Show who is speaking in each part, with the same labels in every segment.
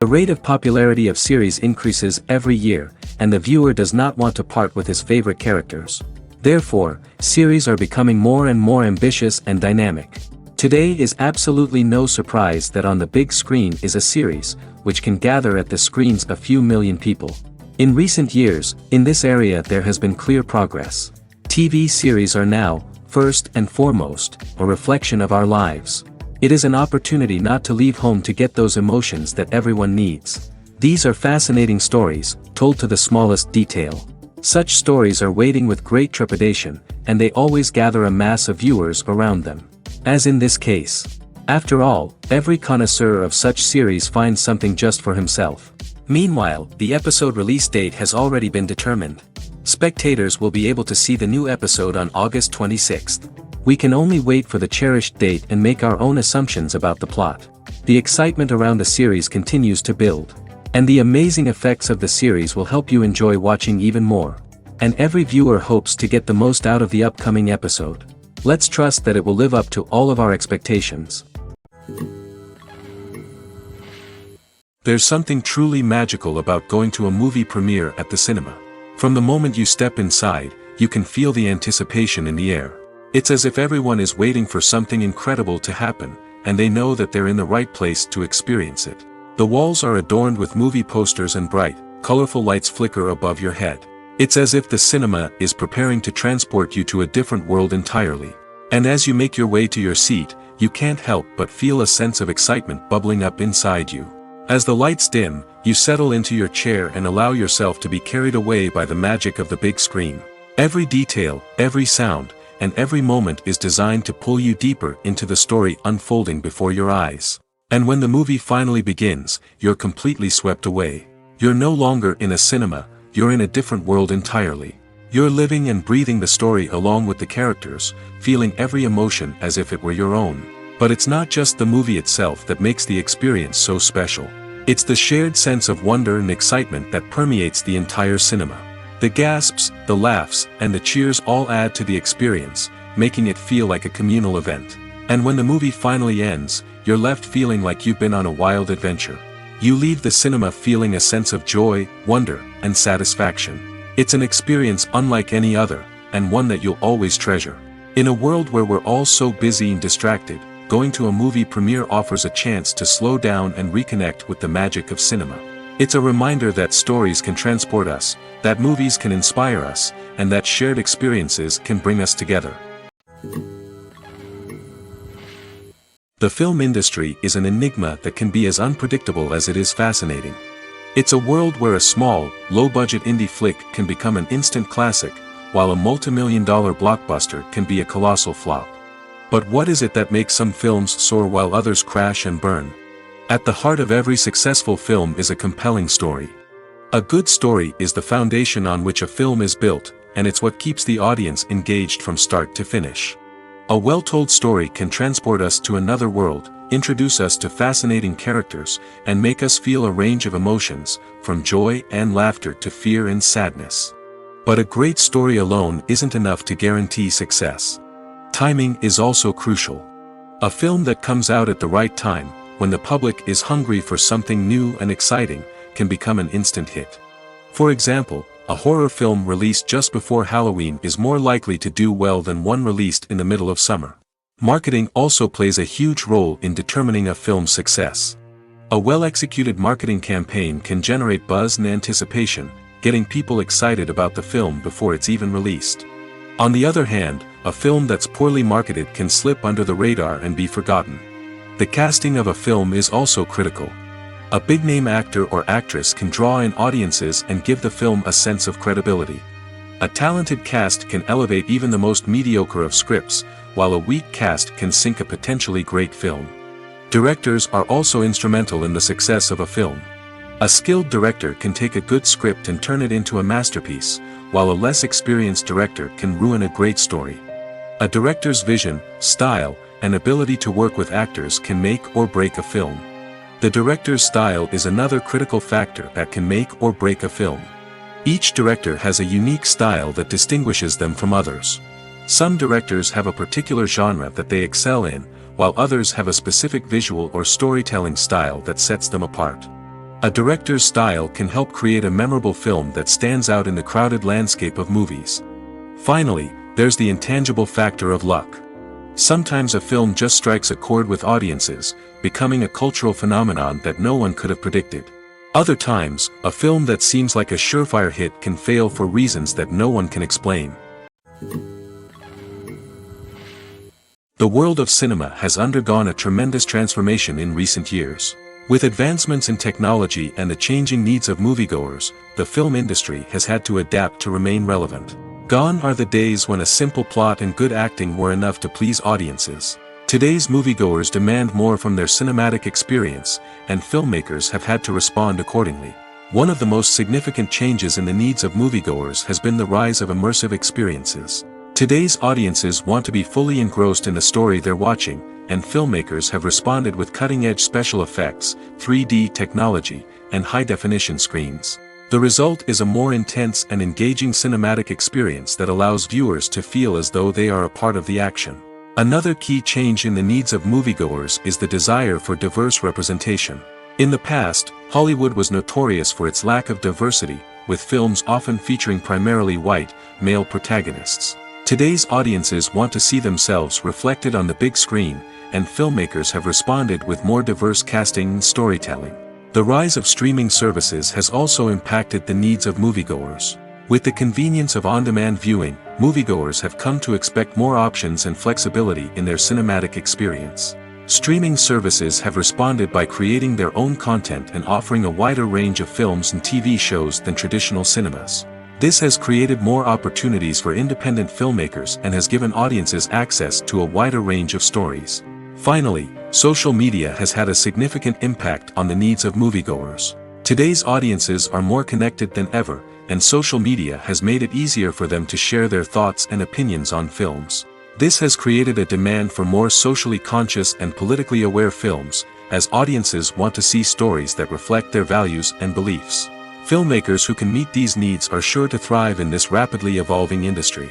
Speaker 1: The rate of popularity of series increases every year, and the viewer does not want to part with his favorite characters. Therefore, series are becoming more and more ambitious and dynamic. Today is absolutely no surprise that on the big screen is a series, which can gather at the screens a few million people. In recent years, in this area there has been clear progress. TV series are now, first and foremost, a reflection of our lives. It is an opportunity not to leave home to get those emotions that everyone needs. These are fascinating stories, told to the smallest detail. Such stories are waiting with great trepidation, and they always gather a mass of viewers around them. As in this case. After all, every connoisseur of such series finds something just for himself. Meanwhile, the episode release date has already been determined. Spectators will be able to see the new episode on August 26th. We can only wait for the cherished date and make our own assumptions about the plot. The excitement around the series continues to build. And the amazing effects of the series will help you enjoy watching even more. And every viewer hopes to get the most out of the upcoming episode. Let's trust that it will live up to all of our expectations.
Speaker 2: There's something truly magical about going to a movie premiere at the cinema. From the moment you step inside, you can feel the anticipation in the air. It's as if everyone is waiting for something incredible to happen, and they know that they're in the right place to experience it. The walls are adorned with movie posters and bright, colorful lights flicker above your head. It's as if the cinema is preparing to transport you to a different world entirely. And as you make your way to your seat, you can't help but feel a sense of excitement bubbling up inside you. As the lights dim, you settle into your chair and allow yourself to be carried away by the magic of the big screen. Every detail, every sound, and every moment is designed to pull you deeper into the story unfolding before your eyes. And when the movie finally begins, you're completely swept away. You're no longer in a cinema, you're in a different world entirely. You're living and breathing the story along with the characters, feeling every emotion as if it were your own. But it's not just the movie itself that makes the experience so special. It's the shared sense of wonder and excitement that permeates the entire cinema. The gasps, the laughs, and the cheers all add to the experience, making it feel like a communal event. And when the movie finally ends, you're left feeling like you've been on a wild adventure. You leave the cinema feeling a sense of joy, wonder, and satisfaction. It's an experience unlike any other, and one that you'll always treasure. In a world where we're all so busy and distracted, going to a movie premiere offers a chance to slow down and reconnect with the magic of cinema. It's a reminder that stories can transport us, that movies can inspire us, and that shared experiences can bring us together. The film industry is an enigma that can be as unpredictable as it is fascinating. It's a world where a small, low-budget indie flick can become an instant classic, while a multi-million-dollar blockbuster can be a colossal flop. But what is it that makes some films soar while others crash and burn? At the heart of every successful film is a compelling story. A good story is the foundation on which a film is built, and it's what keeps the audience engaged from start to finish. A well-told story can transport us to another world, introduce us to fascinating characters, and make us feel a range of emotions, from joy and laughter to fear and sadness. But a great story alone isn't enough to guarantee success. Timing is also crucial. A film that comes out at the right time, when the public is hungry for something new and exciting, can become an instant hit. For example, a horror film released just before Halloween is more likely to do well than one released in the middle of summer. Marketing also plays a huge role in determining a film's success. A well-executed marketing campaign can generate buzz and anticipation, getting people excited about the film before it's even released. On the other hand, a film that's poorly marketed can slip under the radar and be forgotten. The casting of a film is also critical. A big-name actor or actress can draw in audiences and give the film a sense of credibility. A talented cast can elevate even the most mediocre of scripts, while a weak cast can sink a potentially great film. Directors are also instrumental in the success of a film. A skilled director can take a good script and turn it into a masterpiece, while a less experienced director can ruin a great story. A director's vision, style, and ability to work with actors can make or break a film. The director's style is another critical factor that can make or break a film. Each director has a unique style that distinguishes them from others. Some directors have a particular genre that they excel in, while others have a specific visual or storytelling style that sets them apart. A director's style can help create a memorable film that stands out in the crowded landscape of movies. Finally, there's the intangible factor of luck. Sometimes a film just strikes a chord with audiences, becoming a cultural phenomenon that no one could have predicted. Other times, a film that seems like a surefire hit can fail for reasons that no one can explain. The world of cinema has undergone a tremendous transformation in recent years. With advancements in technology and the changing needs of moviegoers, the film industry has had to adapt to remain relevant. Gone are the days when a simple plot and good acting were enough to please audiences. Today's moviegoers demand more from their cinematic experience, and filmmakers have had to respond accordingly. One of the most significant changes in the needs of moviegoers has been the rise of immersive experiences. Today's audiences want to be fully engrossed in the story they're watching, and filmmakers have responded with cutting-edge special effects, 3D technology, and high-definition screens. The result is a more intense and engaging cinematic experience that allows viewers to feel as though they are a part of the action. Another key change in the needs of moviegoers is the desire for diverse representation. In the past, Hollywood was notorious for its lack of diversity, with films often featuring primarily white, male protagonists. Today's audiences want to see themselves reflected on the big screen, and filmmakers have responded with more diverse casting and storytelling. The rise of streaming services has also impacted the needs of moviegoers. With the convenience of on-demand viewing, moviegoers have come to expect more options and flexibility in their cinematic experience. Streaming services have responded by creating their own content and offering a wider range of films and TV shows than traditional cinemas. This has created more opportunities for independent filmmakers and has given audiences access to a wider range of stories. Finally, social media has had a significant impact on the needs of moviegoers. Today's audiences are more connected than ever, and social media has made it easier for them to share their thoughts and opinions on films. This has created a demand for more socially conscious and politically aware films, as audiences want to see stories that reflect their values and beliefs. Filmmakers who can meet these needs are sure to thrive in this rapidly evolving industry.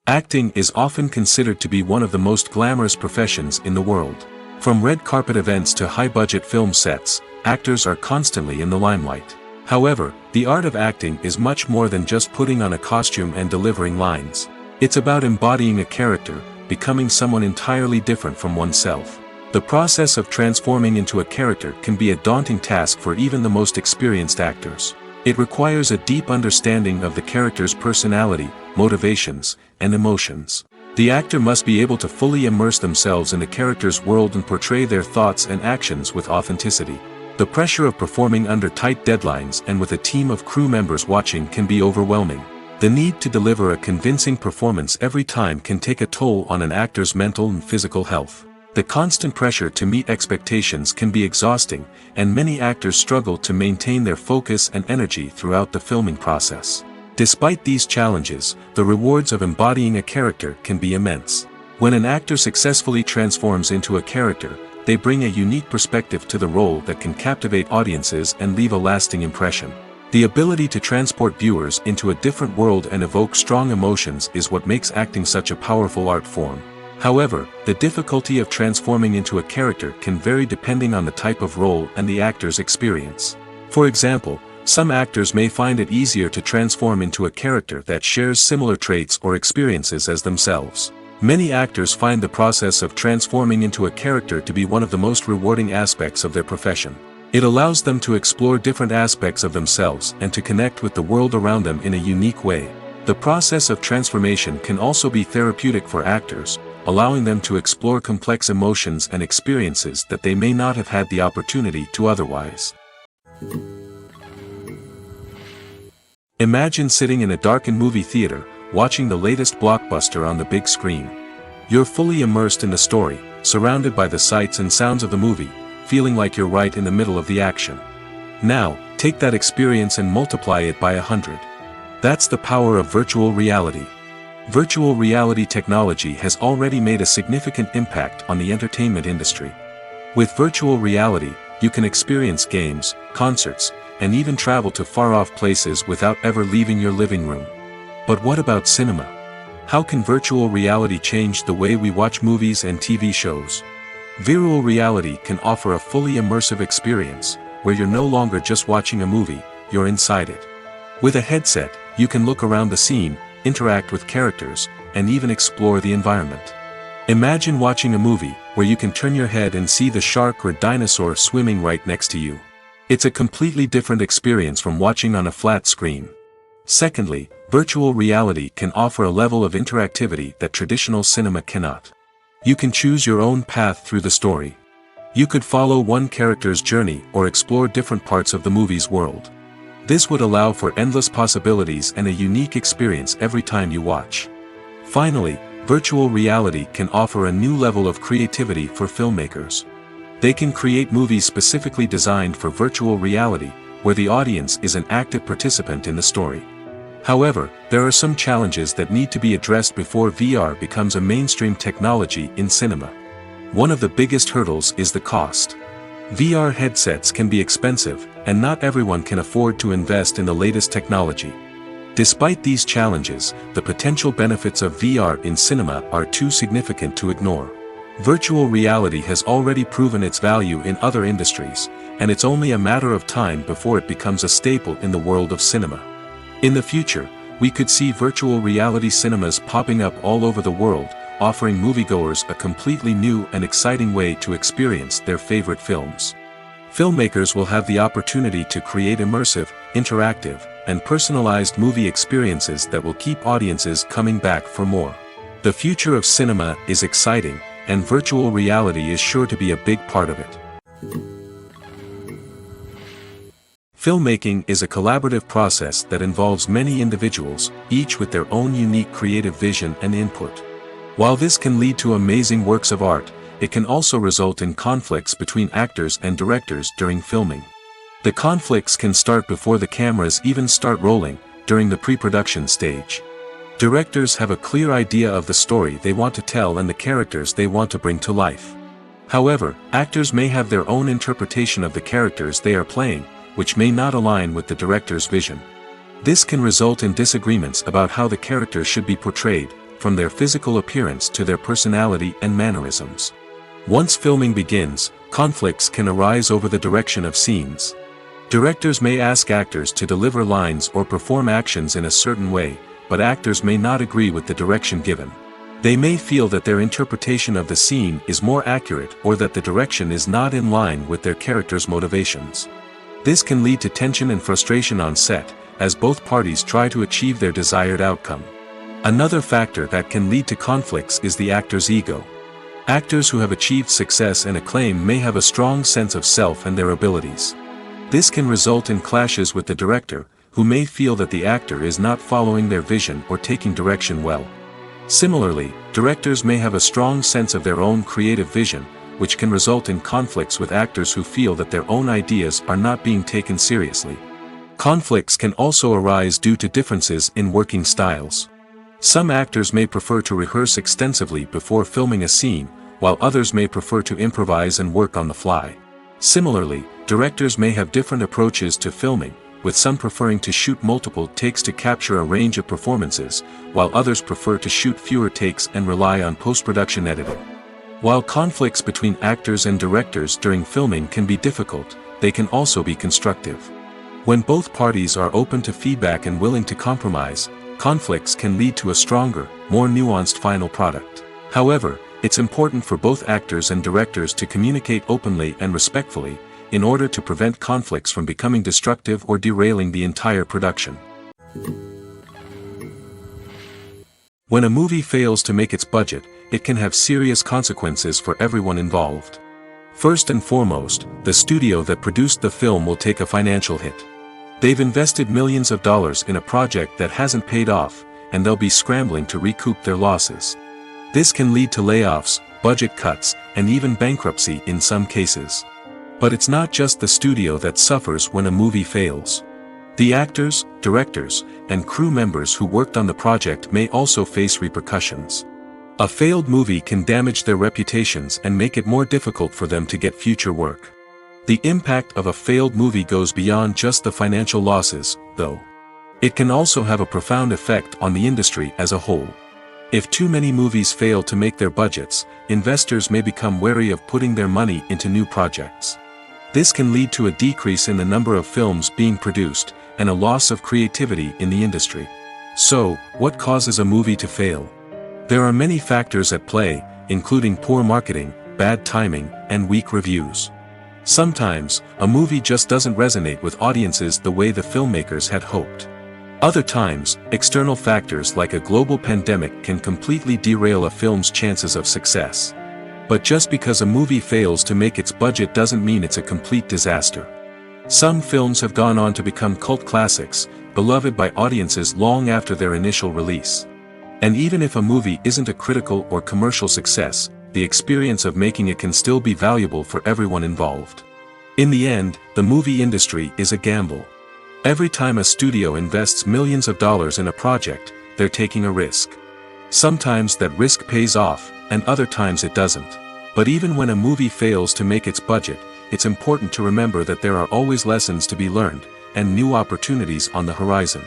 Speaker 2: Acting is often considered to be one of the most glamorous professions in the world. From red carpet events to high-budget film sets, actors are constantly in the limelight. However, the art of acting is much more than just putting on a costume and delivering lines. It's about embodying a character, becoming someone entirely different from oneself. The process of transforming into a character can be a daunting task for even the most experienced actors. It requires a deep understanding of the character's personality, motivations, and emotions. The actor must be able to fully immerse themselves in the character's world and portray their thoughts and actions with authenticity. The pressure of performing under tight deadlines and with a team of crew members watching can be overwhelming. The need to deliver a convincing performance every time can take a toll on an actor's mental and physical health. The constant pressure to meet expectations can be exhausting, and many actors struggle to maintain their focus and energy throughout the filming process. Despite these challenges, the rewards of embodying a character can be immense. When an actor successfully transforms into a character, they bring a unique perspective to the role that can captivate audiences and leave a lasting impression. The ability to transport viewers into a different world and evoke strong emotions is what makes acting such a powerful art form. However, the difficulty of transforming into a character can vary depending on the type of role and the actor's experience. For example, some actors may find it easier to transform into a character that shares similar traits or experiences as themselves. Many actors find the process of transforming into a character to be one of the most rewarding aspects of their profession. It allows them to explore different aspects of themselves and to connect with the world around them in a unique way. The process of transformation can also be therapeutic for actors, allowing them to explore complex emotions and experiences that they may not have had the opportunity to otherwise. Imagine sitting in a darkened movie theater, watching the latest blockbuster on the big screen. You're fully immersed in the story, surrounded by the sights and sounds of the movie, feeling like you're right in the middle of the action. Now, take that experience and multiply it by 100. That's the power of virtual reality. Virtual reality technology has already made a significant impact on the entertainment industry. With virtual reality, you can experience games, concerts, and even travel to far-off places without ever leaving your living room. But what about cinema? How can virtual reality change the way we watch movies and TV shows? Virtual reality can offer a fully immersive experience, where you're no longer just watching a movie, you're inside it. With a headset, you can look around the scene, interact with characters, and even explore the environment. Imagine watching a movie, where you can turn your head and see the shark or dinosaur swimming right next to you. It's a completely different experience from watching on a flat screen. Secondly, virtual reality can offer a level of interactivity that traditional cinema cannot. You can choose your own path through the story. You could follow one character's journey or explore different parts of the movie's world. This would allow for endless possibilities and a unique experience every time you watch. Finally, virtual reality can offer a new level of creativity for filmmakers. They can create movies specifically designed for virtual reality, where the audience is an active participant in the story. However, there are some challenges that need to be addressed before VR becomes a mainstream technology in cinema. One of the biggest hurdles is the cost. VR headsets can be expensive, and not everyone can afford to invest in the latest technology. Despite these challenges, the potential benefits of VR in cinema are too significant to ignore. Virtual reality has already proven its value in other industries, and it's only a matter of time before it becomes a staple in the world of cinema. In the future, we could see virtual reality cinemas popping up all over the world, offering moviegoers a completely new and exciting way to experience their favorite films. Filmmakers will have the opportunity to create immersive, interactive, and personalized movie experiences that will keep audiences coming back for more. The future of cinema is exciting, and virtual reality is sure to be a big part of it. Filmmaking is a collaborative process that involves many individuals, each with their own unique creative vision and input. While this can lead to amazing works of art, it can also result in conflicts between actors and directors during filming. The conflicts can start before the cameras even start rolling, during the pre-production stage. Directors have a clear idea of the story they want to tell and the characters they want to bring to life. However, actors may have their own interpretation of the characters they are playing, which may not align with the director's vision. This can result in disagreements about how the characters should be portrayed, from their physical appearance to their personality and mannerisms. Once filming begins, conflicts can arise over the direction of scenes. Directors may ask actors to deliver lines or perform actions in a certain way, but actors may not agree with the direction given. They may feel that their interpretation of the scene is more accurate or that the direction is not in line with their character's motivations. This can lead to tension and frustration on set, as both parties try to achieve their desired outcome. Another factor that can lead to conflicts is the actor's ego. Actors who have achieved success and acclaim may have a strong sense of self and their abilities. This can result in clashes with the director, who may feel that the actor is not following their vision or taking direction well. Similarly, directors may have a strong sense of their own creative vision, which can result in conflicts with actors who feel that their own ideas are not being taken seriously. Conflicts can also arise due to differences in working styles. Some actors may prefer to rehearse extensively before filming a scene, while others may prefer to improvise and work on the fly. Similarly, directors may have different approaches to filming, with some preferring to shoot multiple takes to capture a range of performances, while others prefer to shoot fewer takes and rely on post-production editing. While conflicts between actors and directors during filming can be difficult, they can also be constructive. When both parties are open to feedback and willing to compromise, conflicts can lead to a stronger, more nuanced final product. However, it's important for both actors and directors to communicate openly and respectfully, in order to prevent conflicts from becoming destructive or derailing the entire production. When a movie fails to make its budget, it can have serious consequences for everyone involved. First and foremost, the studio that produced the film will take a financial hit. They've invested millions of dollars in a project that hasn't paid off, and they'll be scrambling to recoup their losses. This can lead to layoffs, budget cuts, and even bankruptcy in some cases. But it's not just the studio that suffers when a movie fails. The actors, directors, and crew members who worked on the project may also face repercussions. A failed movie can damage their reputations and make it more difficult for them to get future work. The impact of a failed movie goes beyond just the financial losses, though. It can also have a profound effect on the industry as a whole. If too many movies fail to make their budgets, investors may become wary of putting their money into new projects. This can lead to a decrease in the number of films being produced, and a loss of creativity in the industry. So, what causes a movie to fail? There are many factors at play, including poor marketing, bad timing, and weak reviews. Sometimes, a movie just doesn't resonate with audiences the way the filmmakers had hoped. Other times, external factors like a global pandemic can completely derail a film's chances of success. But just because a movie fails to make its budget doesn't mean it's a complete disaster. Some films have gone on to become cult classics, beloved by audiences long after their initial release. And even if a movie isn't a critical or commercial success, the experience of making it can still be valuable for everyone involved. In the end, the movie industry is a gamble. Every time a studio invests millions of dollars in a project, they're taking a risk. Sometimes that risk pays off, and other times it doesn't. But even when a movie fails to make its budget, it's important to remember that there are always lessons to be learned, and new opportunities on the horizon.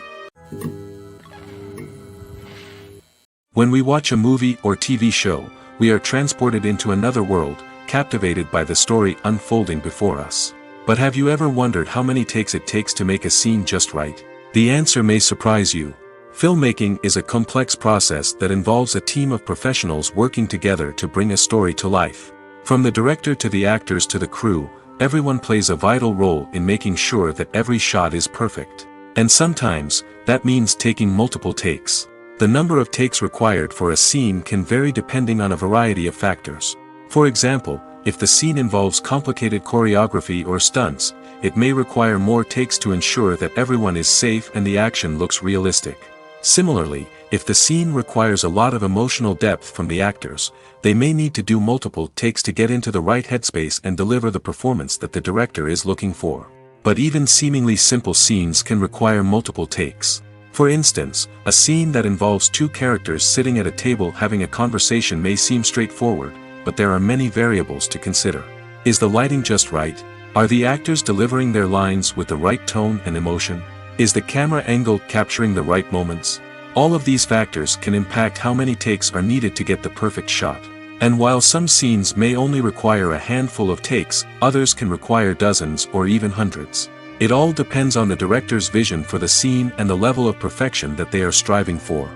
Speaker 2: When we watch a movie or TV show, we are transported into another world, captivated by the story unfolding before us. But have you ever wondered how many takes it takes to make a scene just right? The answer may surprise you. Filmmaking is a complex process that involves a team of professionals working together to bring a story to life. From the director to the actors to the crew, everyone plays a vital role in making sure that every shot is perfect. And sometimes, that means taking multiple takes. The number of takes required for a scene can vary depending on a variety of factors. For example, if the scene involves complicated choreography or stunts, it may require more takes to ensure that everyone is safe and the action looks realistic. Similarly, if the scene requires a lot of emotional depth from the actors, they may need to do multiple takes to get into the right headspace and deliver the performance that the director is looking for. But even seemingly simple scenes can require multiple takes. For instance, a scene that involves two characters sitting at a table having a conversation may seem straightforward, but there are many variables to consider. Is the lighting just right? Are the actors delivering their lines with the right tone and emotion? Is the camera angle capturing the right moments? All of these factors can impact how many takes are needed to get the perfect shot. And while some scenes may only require a handful of takes, others can require dozens or even hundreds. It all depends on the director's vision for the scene and the level of perfection that they are striving for.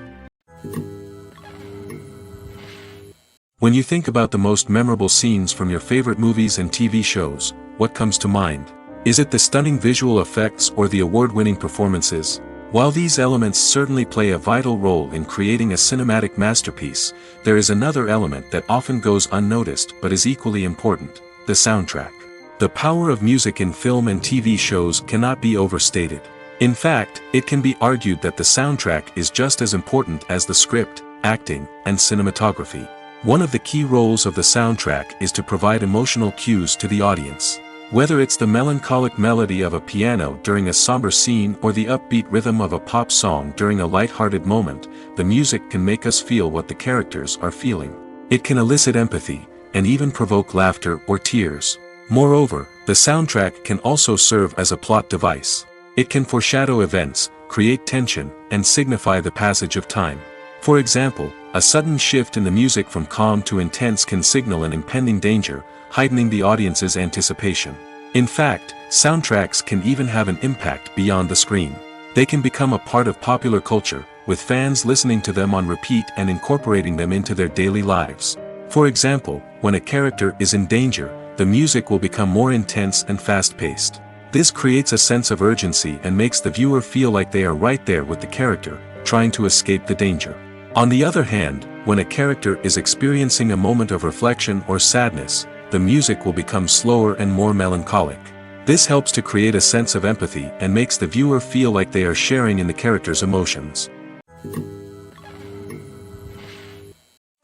Speaker 2: When you think about the most memorable scenes from your favorite movies and TV shows, what comes to mind? Is it the stunning visual effects or the award-winning performances? While these elements certainly play a vital role in creating a cinematic masterpiece, there is another element that often goes unnoticed but is equally important: the soundtrack. The power of music in film and TV shows cannot be overstated. In fact, it can be argued that the soundtrack is just as important as the script, acting, and cinematography. One of the key roles of the soundtrack is to provide emotional cues to the audience. Whether it's the melancholic melody of a piano during a somber scene or the upbeat rhythm of a pop song during a light-hearted moment, the music can make us feel what the characters are feeling. It can elicit empathy, and even provoke laughter or tears. Moreover, the soundtrack can also serve as a plot device. It can foreshadow events, create tension, and signify the passage of time. For example, a sudden shift in the music from calm to intense can signal an impending danger, heightening the audience's anticipation. In fact, soundtracks can even have an impact beyond the screen. They can become a part of popular culture, with fans listening to them on repeat and incorporating them into their daily lives. For example, when a character is in danger, the music will become more intense and fast-paced. This creates a sense of urgency and makes the viewer feel like they are right there with the character, trying to escape the danger. On the other hand, when a character is experiencing a moment of reflection or sadness, the music will become slower and more melancholic. This helps to create a sense of empathy and makes the viewer feel like they are sharing in the character's emotions.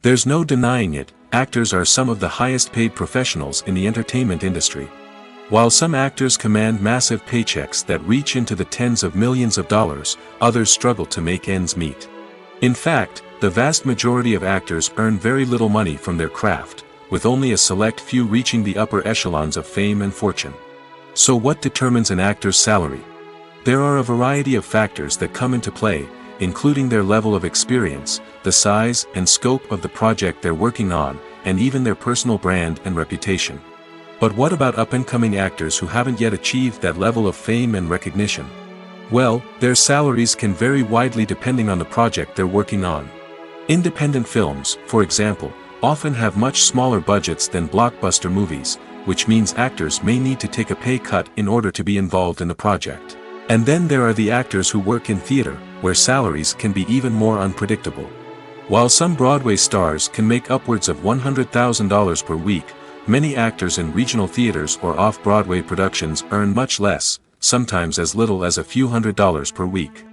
Speaker 2: There's no denying it, actors are some of the highest-paid professionals in the entertainment industry. While some actors command massive paychecks that reach into the tens of millions of dollars, others struggle to make ends meet. In fact, the vast majority of actors earn very little money from their craft, with only a select few reaching the upper echelons of fame and fortune. So what determines an actor's salary? There are a variety of factors that come into play, including their level of experience, the size and scope of the project they're working on, and even their personal brand and reputation. But what about up-and-coming actors who haven't yet achieved that level of fame and recognition? Well, their salaries can vary widely depending on the project they're working on. Independent films, for example, often have much smaller budgets than blockbuster movies, which means actors may need to take a pay cut in order to be involved in the project. And then there are the actors who work in theater, where salaries can be even more unpredictable. While some Broadway stars can make upwards of $100,000 per week, many actors in regional theaters or off-Broadway productions earn much less, sometimes as little as a few $100s per week.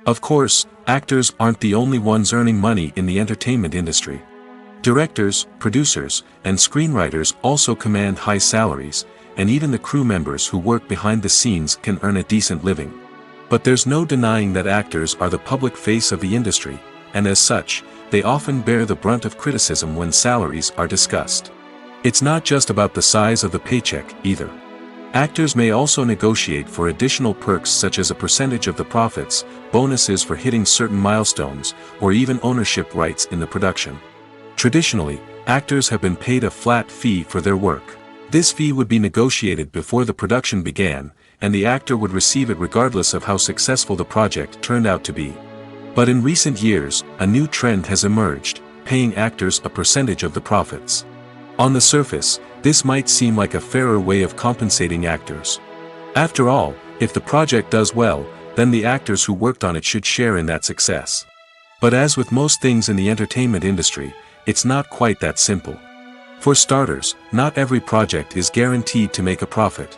Speaker 2: Of course, actors aren't the only ones earning money in the entertainment industry. Directors, producers, and screenwriters also command high salaries, and even the crew members who work behind the scenes can earn a decent living. But there's no denying that actors are the public face of the industry, and as such, they often bear the brunt of criticism when salaries are discussed. It's not just about the size of the paycheck, either. Actors may also negotiate for additional perks such as a percentage of the profits, bonuses for hitting certain milestones, or even ownership rights in the production. Traditionally, actors have been paid a flat fee for their work. This fee would be negotiated before the production began, and the actor would receive it regardless of how successful the project turned out to be. But in recent years, a new trend has emerged, paying actors a percentage of the profits. On the surface, this might seem like a fairer way of compensating actors. After all, if the project does well, then the actors who worked on it should share in that success. But as with most things in the entertainment industry, it's not quite that simple. For starters, not every project is guaranteed to make a profit.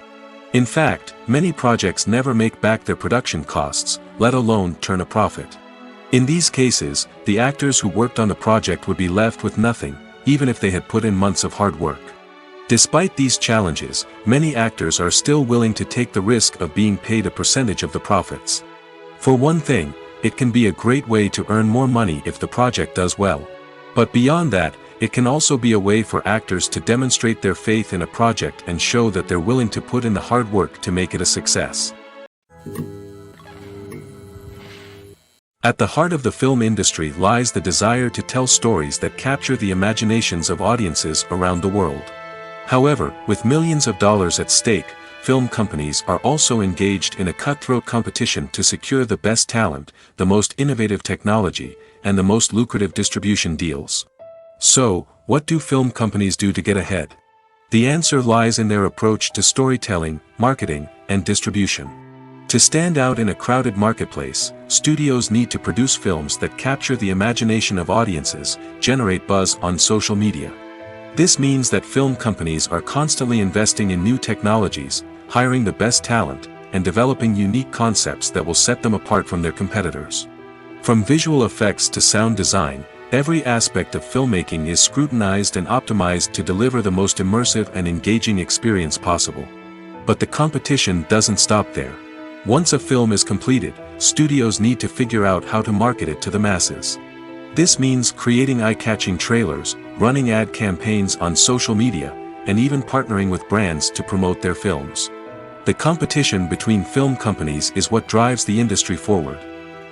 Speaker 2: In fact, many projects never make back their production costs, let alone turn a profit. In these cases, the actors who worked on the project would be left with nothing, even if they had put in months of hard work. Despite these challenges, many actors are still willing to take the risk of being paid a percentage of the profits. For one thing, it can be a great way to earn more money if the project does well. But beyond that, it can also be a way for actors to demonstrate their faith in a project and show that they're willing to put in the hard work to make it a success. At the heart of the film industry lies the desire to tell stories that capture the imaginations of audiences around the world. However, with millions of dollars at stake, film companies are also engaged in a cutthroat competition to secure the best talent, the most innovative technology, and the most lucrative distribution deals. So, what do film companies do to get ahead? The answer lies in their approach to storytelling, marketing, and distribution. To stand out in a crowded marketplace, studios need to produce films that capture the imagination of audiences, generate buzz on social media. This means that film companies are constantly investing in new technologies, hiring the best talent, and developing unique concepts that will set them apart from their competitors. From visual effects to sound design, every aspect of filmmaking is scrutinized and optimized to deliver the most immersive and engaging experience possible. But the competition doesn't stop there. Once a film is completed, studios need to figure out how to market it to the masses. This means creating eye-catching trailers, running ad campaigns on social media, and even partnering with brands to promote their films. The competition between film companies is what drives the industry forward.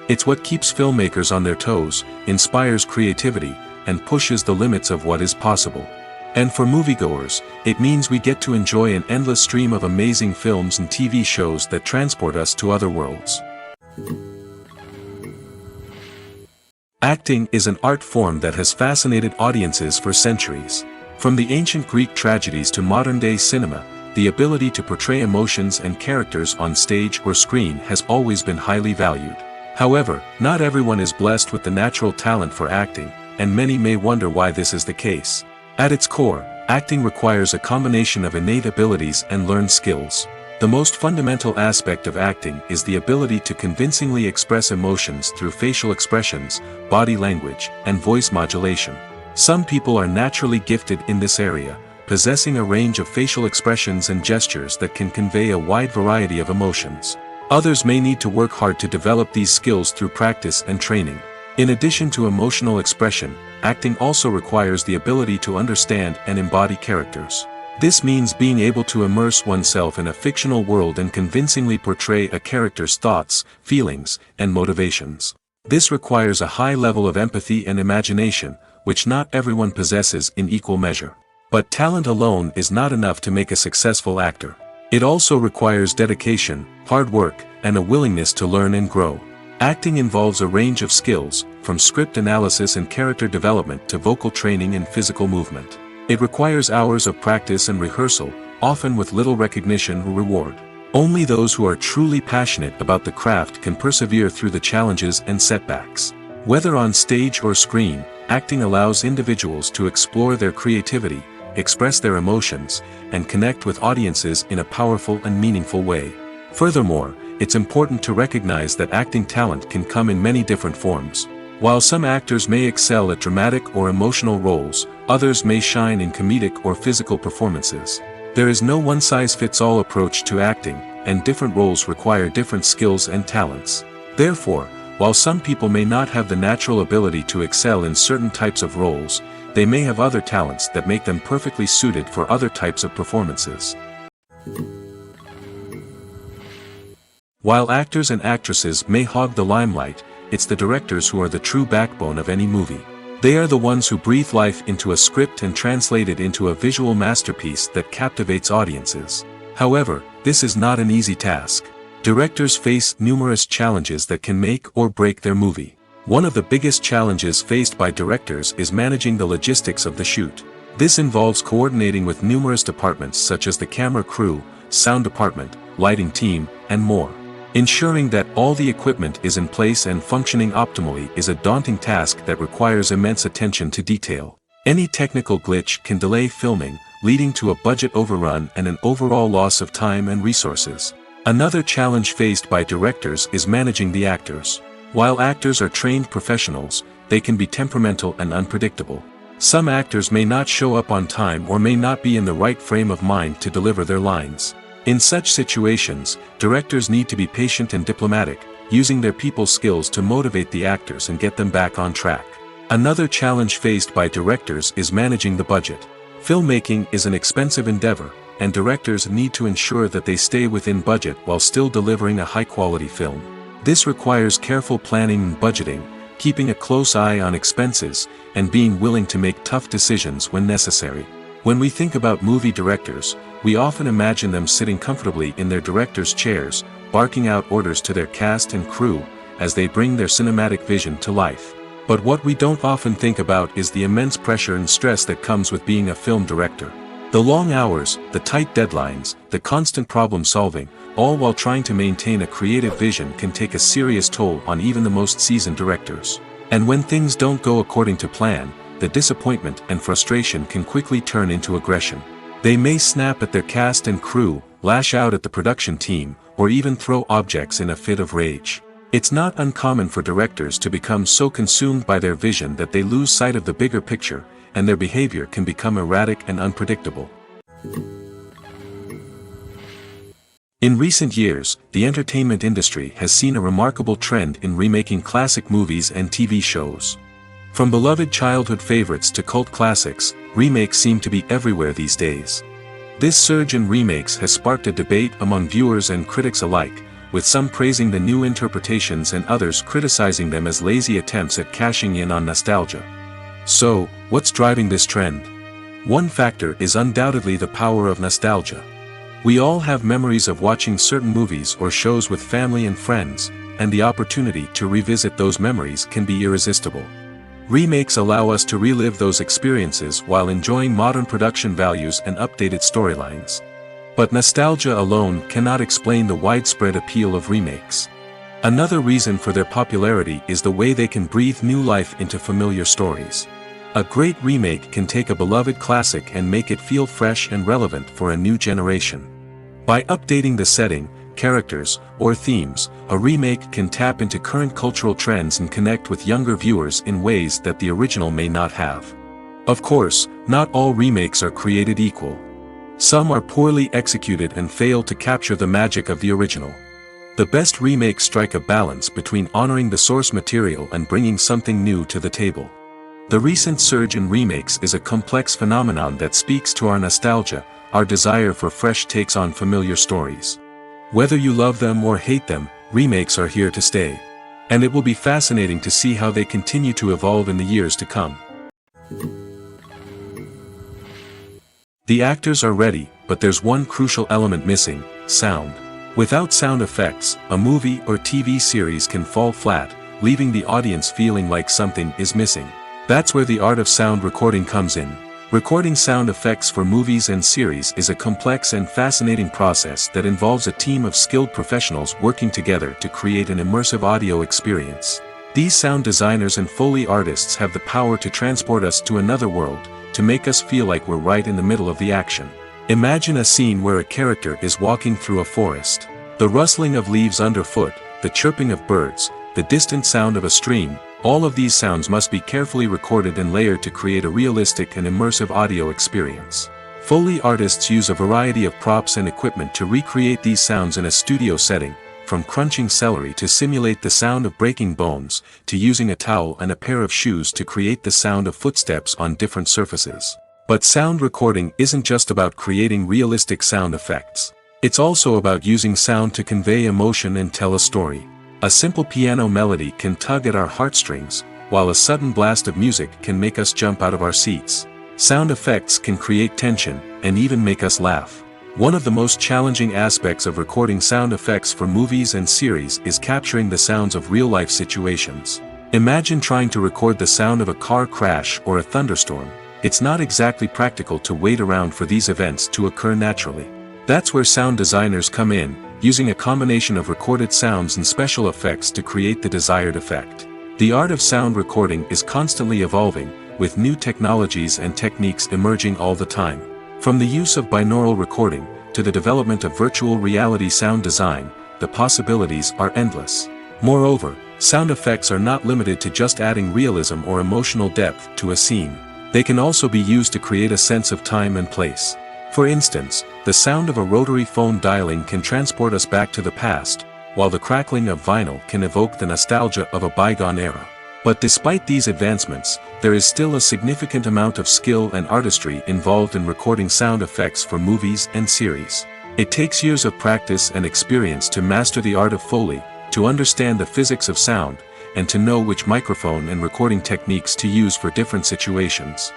Speaker 2: It's what keeps filmmakers on their toes, inspires creativity, and pushes the limits of what is possible. And for moviegoers, it means we get to enjoy an endless stream of amazing films and TV shows that transport us to other worlds. Acting is an art form that has fascinated audiences for centuries. From the ancient Greek tragedies to modern-day cinema, the ability to portray emotions and characters on stage or screen has always been highly valued. However, not everyone is blessed with the natural talent for acting, and many may wonder why this is the case. At its core, acting requires a combination of innate abilities and learned skills. The most fundamental aspect of acting is the ability to convincingly express emotions through facial expressions, body language, and voice modulation. Some people are naturally gifted in this area, possessing a range of facial expressions and gestures that can convey a wide variety of emotions. Others may need to work hard to develop these skills through practice and training. In addition to emotional expression, acting also requires the ability to understand and embody characters. This means being able to immerse oneself in a fictional world and convincingly portray a character's thoughts, feelings, and motivations. This requires a high level of empathy and imagination, which not everyone possesses in equal measure. But talent alone is not enough to make a successful actor. It also requires dedication, hard work, and a willingness to learn and grow. Acting involves a range of skills, from script analysis and character development to vocal training and physical movement. It requires hours of practice and rehearsal, often with little recognition or reward. Only those who are truly passionate about the craft can persevere through the challenges and setbacks. Whether on stage or screen, acting allows individuals to explore their creativity, express their emotions, and connect with audiences in a powerful and meaningful way. Furthermore, it's important to recognize that acting talent can come in many different forms. While some actors may excel at dramatic or emotional roles, others may shine in comedic or physical performances. There is no one-size-fits-all approach to acting, and different roles require different skills and talents. Therefore, while some people may not have the natural ability to excel in certain types of roles, they may have other talents that make them perfectly suited for other types of performances. While actors and actresses may hog the limelight, it's the directors who are the true backbone of any movie. They are the ones who breathe life into a script and translate it into a visual masterpiece that captivates audiences. However, this is not an easy task. Directors face numerous challenges that can make or break their movie. One of the biggest challenges faced by directors is managing the logistics of the shoot. This involves coordinating with numerous departments such as the camera crew, sound department, lighting team, and more. Ensuring that all the equipment is in place and functioning optimally is a daunting task that requires immense attention to detail. Any technical glitch can delay filming, leading to a budget overrun and an overall loss of time and resources. Another challenge faced by directors is managing the actors. While actors are trained professionals, they can be temperamental and unpredictable. Some actors may not show up on time or may not be in the right frame of mind to deliver their lines. In such situations, directors need to be patient and diplomatic, using their people skills to motivate the actors and get them back on track. Another challenge faced by directors is managing the budget. Filmmaking is an expensive endeavor, and directors need to ensure that they stay within budget while still delivering a high-quality film. This requires careful planning and budgeting, keeping a close eye on expenses, and being willing to make tough decisions when necessary. When we think about movie directors, we often imagine them sitting comfortably in their director's chairs, barking out orders to their cast and crew, as they bring their cinematic vision to life. But what we don't often think about is the immense pressure and stress that comes with being a film director. The long hours, the tight deadlines, the constant problem solving, all while trying to maintain a creative vision can take a serious toll on even the most seasoned directors. And when things don't go according to plan, the disappointment and frustration can quickly turn into aggression. They may snap at their cast and crew, lash out at the production team, or even throw objects in a fit of rage. It's not uncommon for directors to become so consumed by their vision that they lose sight of the bigger picture, and their behavior can become erratic and unpredictable. In recent years, the entertainment industry has seen a remarkable trend in remaking classic movies and TV shows. From beloved childhood favorites to cult classics, remakes seem to be everywhere these days. This surge in remakes has sparked a debate among viewers and critics alike, with some praising the new interpretations and others criticizing them as lazy attempts at cashing in on nostalgia. So, what's driving this trend? One factor is undoubtedly the power of nostalgia. We all have memories of watching certain movies or shows with family and friends, and the opportunity to revisit those memories can be irresistible. Remakes allow us to relive those experiences while enjoying modern production values and updated storylines. But nostalgia alone cannot explain the widespread appeal of remakes. Another reason for their popularity is the way they can breathe new life into familiar stories. A great remake can take a beloved classic and make it feel fresh and relevant for a new generation. By updating the setting, characters, or themes, a remake can tap into current cultural trends and connect with younger viewers in ways that the original may not have. Of course, not all remakes are created equal. Some are poorly executed and fail to capture the magic of the original. The best remakes strike a balance between honoring the source material and bringing something new to the table. The recent surge in remakes is a complex phenomenon that speaks to our nostalgia, our desire for fresh takes on familiar stories. Whether you love them or hate them, remakes are here to stay. And it will be fascinating to see how they continue to evolve in the years to come. The actors are ready, but there's one crucial element missing: sound. Without sound effects, a movie or TV series can fall flat, leaving the audience feeling like something is missing. That's where the art of sound recording comes in. Recording sound effects for movies and series is a complex and fascinating process that involves a team of skilled professionals working together to create an immersive audio experience. These sound designers and Foley artists have the power to transport us to another world, to make us feel like we're right in the middle of the action. Imagine a scene where a character is walking through a forest. The rustling of leaves underfoot, the chirping of birds, the distant sound of a stream, all of these sounds must be carefully recorded and layered to create a realistic and immersive audio experience. Foley artists use a variety of props and equipment to recreate these sounds in a studio setting, from crunching celery to simulate the sound of breaking bones, to using a towel and a pair of shoes to create the sound of footsteps on different surfaces. But sound recording isn't just about creating realistic sound effects. It's also about using sound to convey emotion and tell a story. A simple piano melody can tug at our heartstrings, while a sudden blast of music can make us jump out of our seats. Sound effects can create tension, and even make us laugh. One of the most challenging aspects of recording sound effects for movies and series is capturing the sounds of real-life situations. Imagine trying to record the sound of a car crash or a thunderstorm. It's not exactly practical to wait around for these events to occur naturally. That's where sound designers come in, using a combination of recorded sounds and special effects to create the desired effect. The art of sound recording is constantly evolving, with new technologies and techniques emerging all the time. From the use of binaural recording, to the development of virtual reality sound design, the possibilities are endless. Moreover, sound effects are not limited to just adding realism or emotional depth to a scene. They can also be used to create a sense of time and place. For instance, the sound of a rotary phone dialing can transport us back to the past, while the crackling of vinyl can evoke the nostalgia of a bygone era. But despite these advancements, there is still a significant amount of skill and artistry involved in recording sound effects for movies and series. It takes years of practice and experience to master the art of Foley, to understand the physics of sound, and to know which microphone and recording techniques to use for different situations.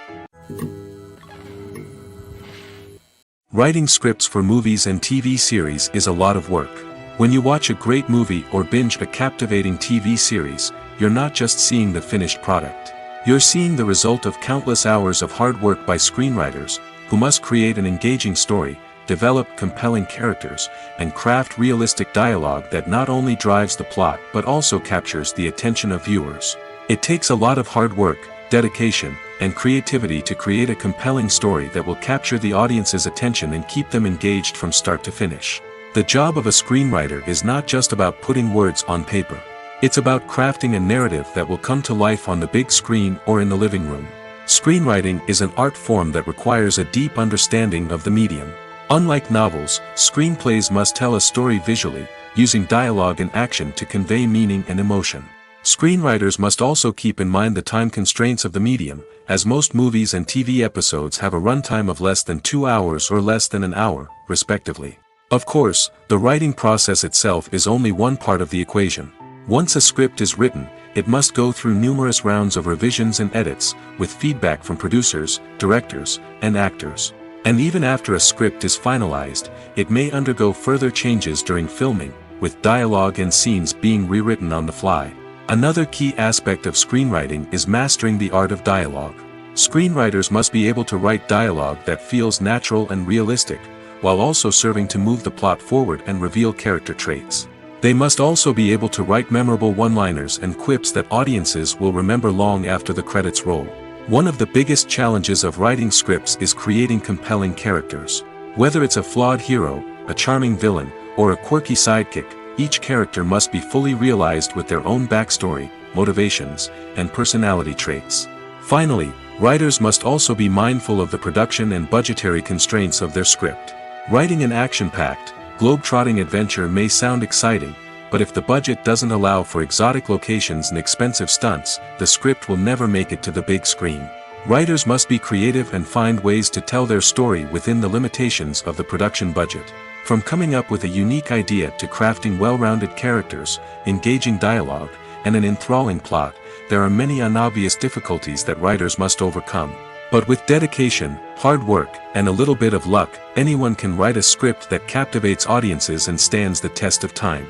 Speaker 2: Writing scripts for movies and TV series is a lot of work. When you watch a great movie or binge a captivating TV series, you're not just seeing the finished product. You're seeing the result of countless hours of hard work by screenwriters, who must create an engaging story, develop compelling characters, and craft realistic dialogue that not only drives the plot but also captures the attention of viewers. It takes a lot of hard work, dedication, and creativity to create a compelling story that will capture the audience's attention and keep them engaged from start to finish. The job of a screenwriter is not just about putting words on paper. It's about crafting a narrative that will come to life on the big screen or in the living room. Screenwriting is an art form that requires a deep understanding of the medium. Unlike novels, screenplays must tell a story visually, using dialogue and action to convey meaning and emotion. Screenwriters must also keep in mind the time constraints of the medium, as most movies and TV episodes have a runtime of less than 2 hours or less than an hour, respectively. Of course, the writing process itself is only one part of the equation. Once a script is written, it must go through numerous rounds of revisions and edits, with feedback from producers, directors, and actors. And even after a script is finalized, it may undergo further changes during filming, with dialogue and scenes being rewritten on the fly. Another key aspect of screenwriting is mastering the art of dialogue. Screenwriters must be able to write dialogue that feels natural and realistic, while also serving to move the plot forward and reveal character traits. They must also be able to write memorable one-liners and quips that audiences will remember long after the credits roll. One of the biggest challenges of writing scripts is creating compelling characters. Whether it's a flawed hero, a charming villain, or a quirky sidekick, each character must be fully realized with their own backstory, motivations, and personality traits. Finally, writers must also be mindful of the production and budgetary constraints of their script. Writing an action-packed, globe-trotting adventure may sound exciting, but if the budget doesn't allow for exotic locations and expensive stunts, the script will never make it to the big screen. Writers must be creative and find ways to tell their story within the limitations of the production budget. From coming up with a unique idea to crafting well-rounded characters, engaging dialogue, and an enthralling plot, there are many unobvious difficulties that writers must overcome. But with dedication, hard work, and a little bit of luck, anyone can write a script that captivates audiences and stands the test of time.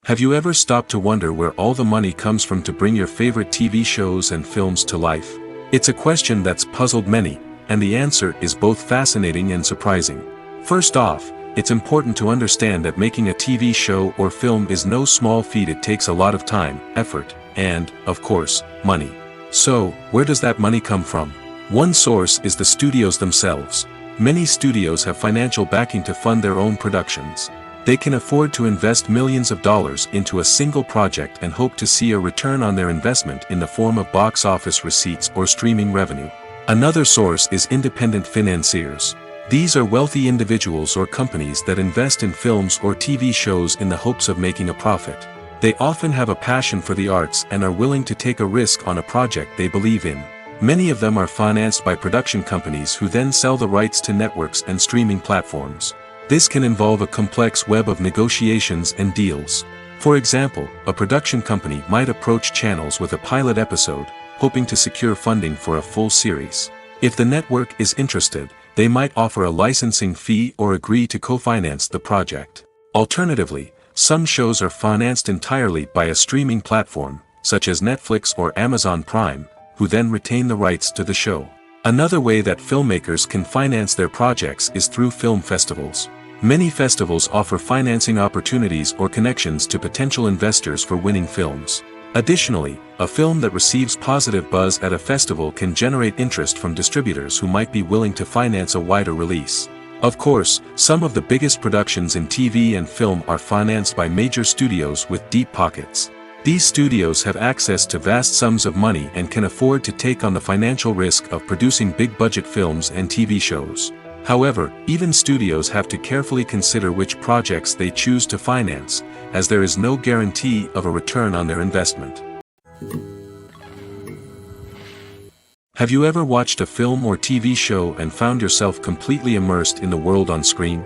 Speaker 2: Have you ever stopped to wonder where all the money comes from to bring your favorite TV shows and films to life? It's a question that's puzzled many, and the answer is both fascinating and surprising. First off, it's important to understand that making a TV show or film is no small feat. It takes a lot of time, effort, and, of course, money. So, where does that money come from? One source is the studios themselves. Many studios have financial backing to fund their own productions. They can afford to invest millions of dollars into a single project and hope to see a return on their investment in the form of box office receipts or streaming revenue. Another source is independent financiers. These are wealthy individuals or companies that invest in films or TV shows in the hopes of making a profit. They often have a passion for the arts and are willing to take a risk on a project they believe in. Many of them are financed by production companies who then sell the rights to networks and streaming platforms. This can involve a complex web of negotiations and deals. For example, a production company might approach channels with a pilot episode, hoping to secure funding for a full series. If the network is interested, they might offer a licensing fee or agree to co-finance the project. Alternatively, some shows are financed entirely by a streaming platform, such as Netflix or Amazon Prime, who then retain the rights to the show. Another way that filmmakers can finance their projects is through film festivals. Many festivals offer financing opportunities or connections to potential investors for winning films. Additionally, a film that receives positive buzz at a festival can generate interest from distributors who might be willing to finance a wider release. Of course, some of the biggest productions in TV and film are financed by major studios with deep pockets. These studios have access to vast sums of money and can afford to take on the financial risk of producing big-budget films and TV shows. However, even studios have to carefully consider which projects they choose to finance, as there is no guarantee of a return on their investment. Have you ever watched a film or TV show and found yourself completely immersed in the world on screen?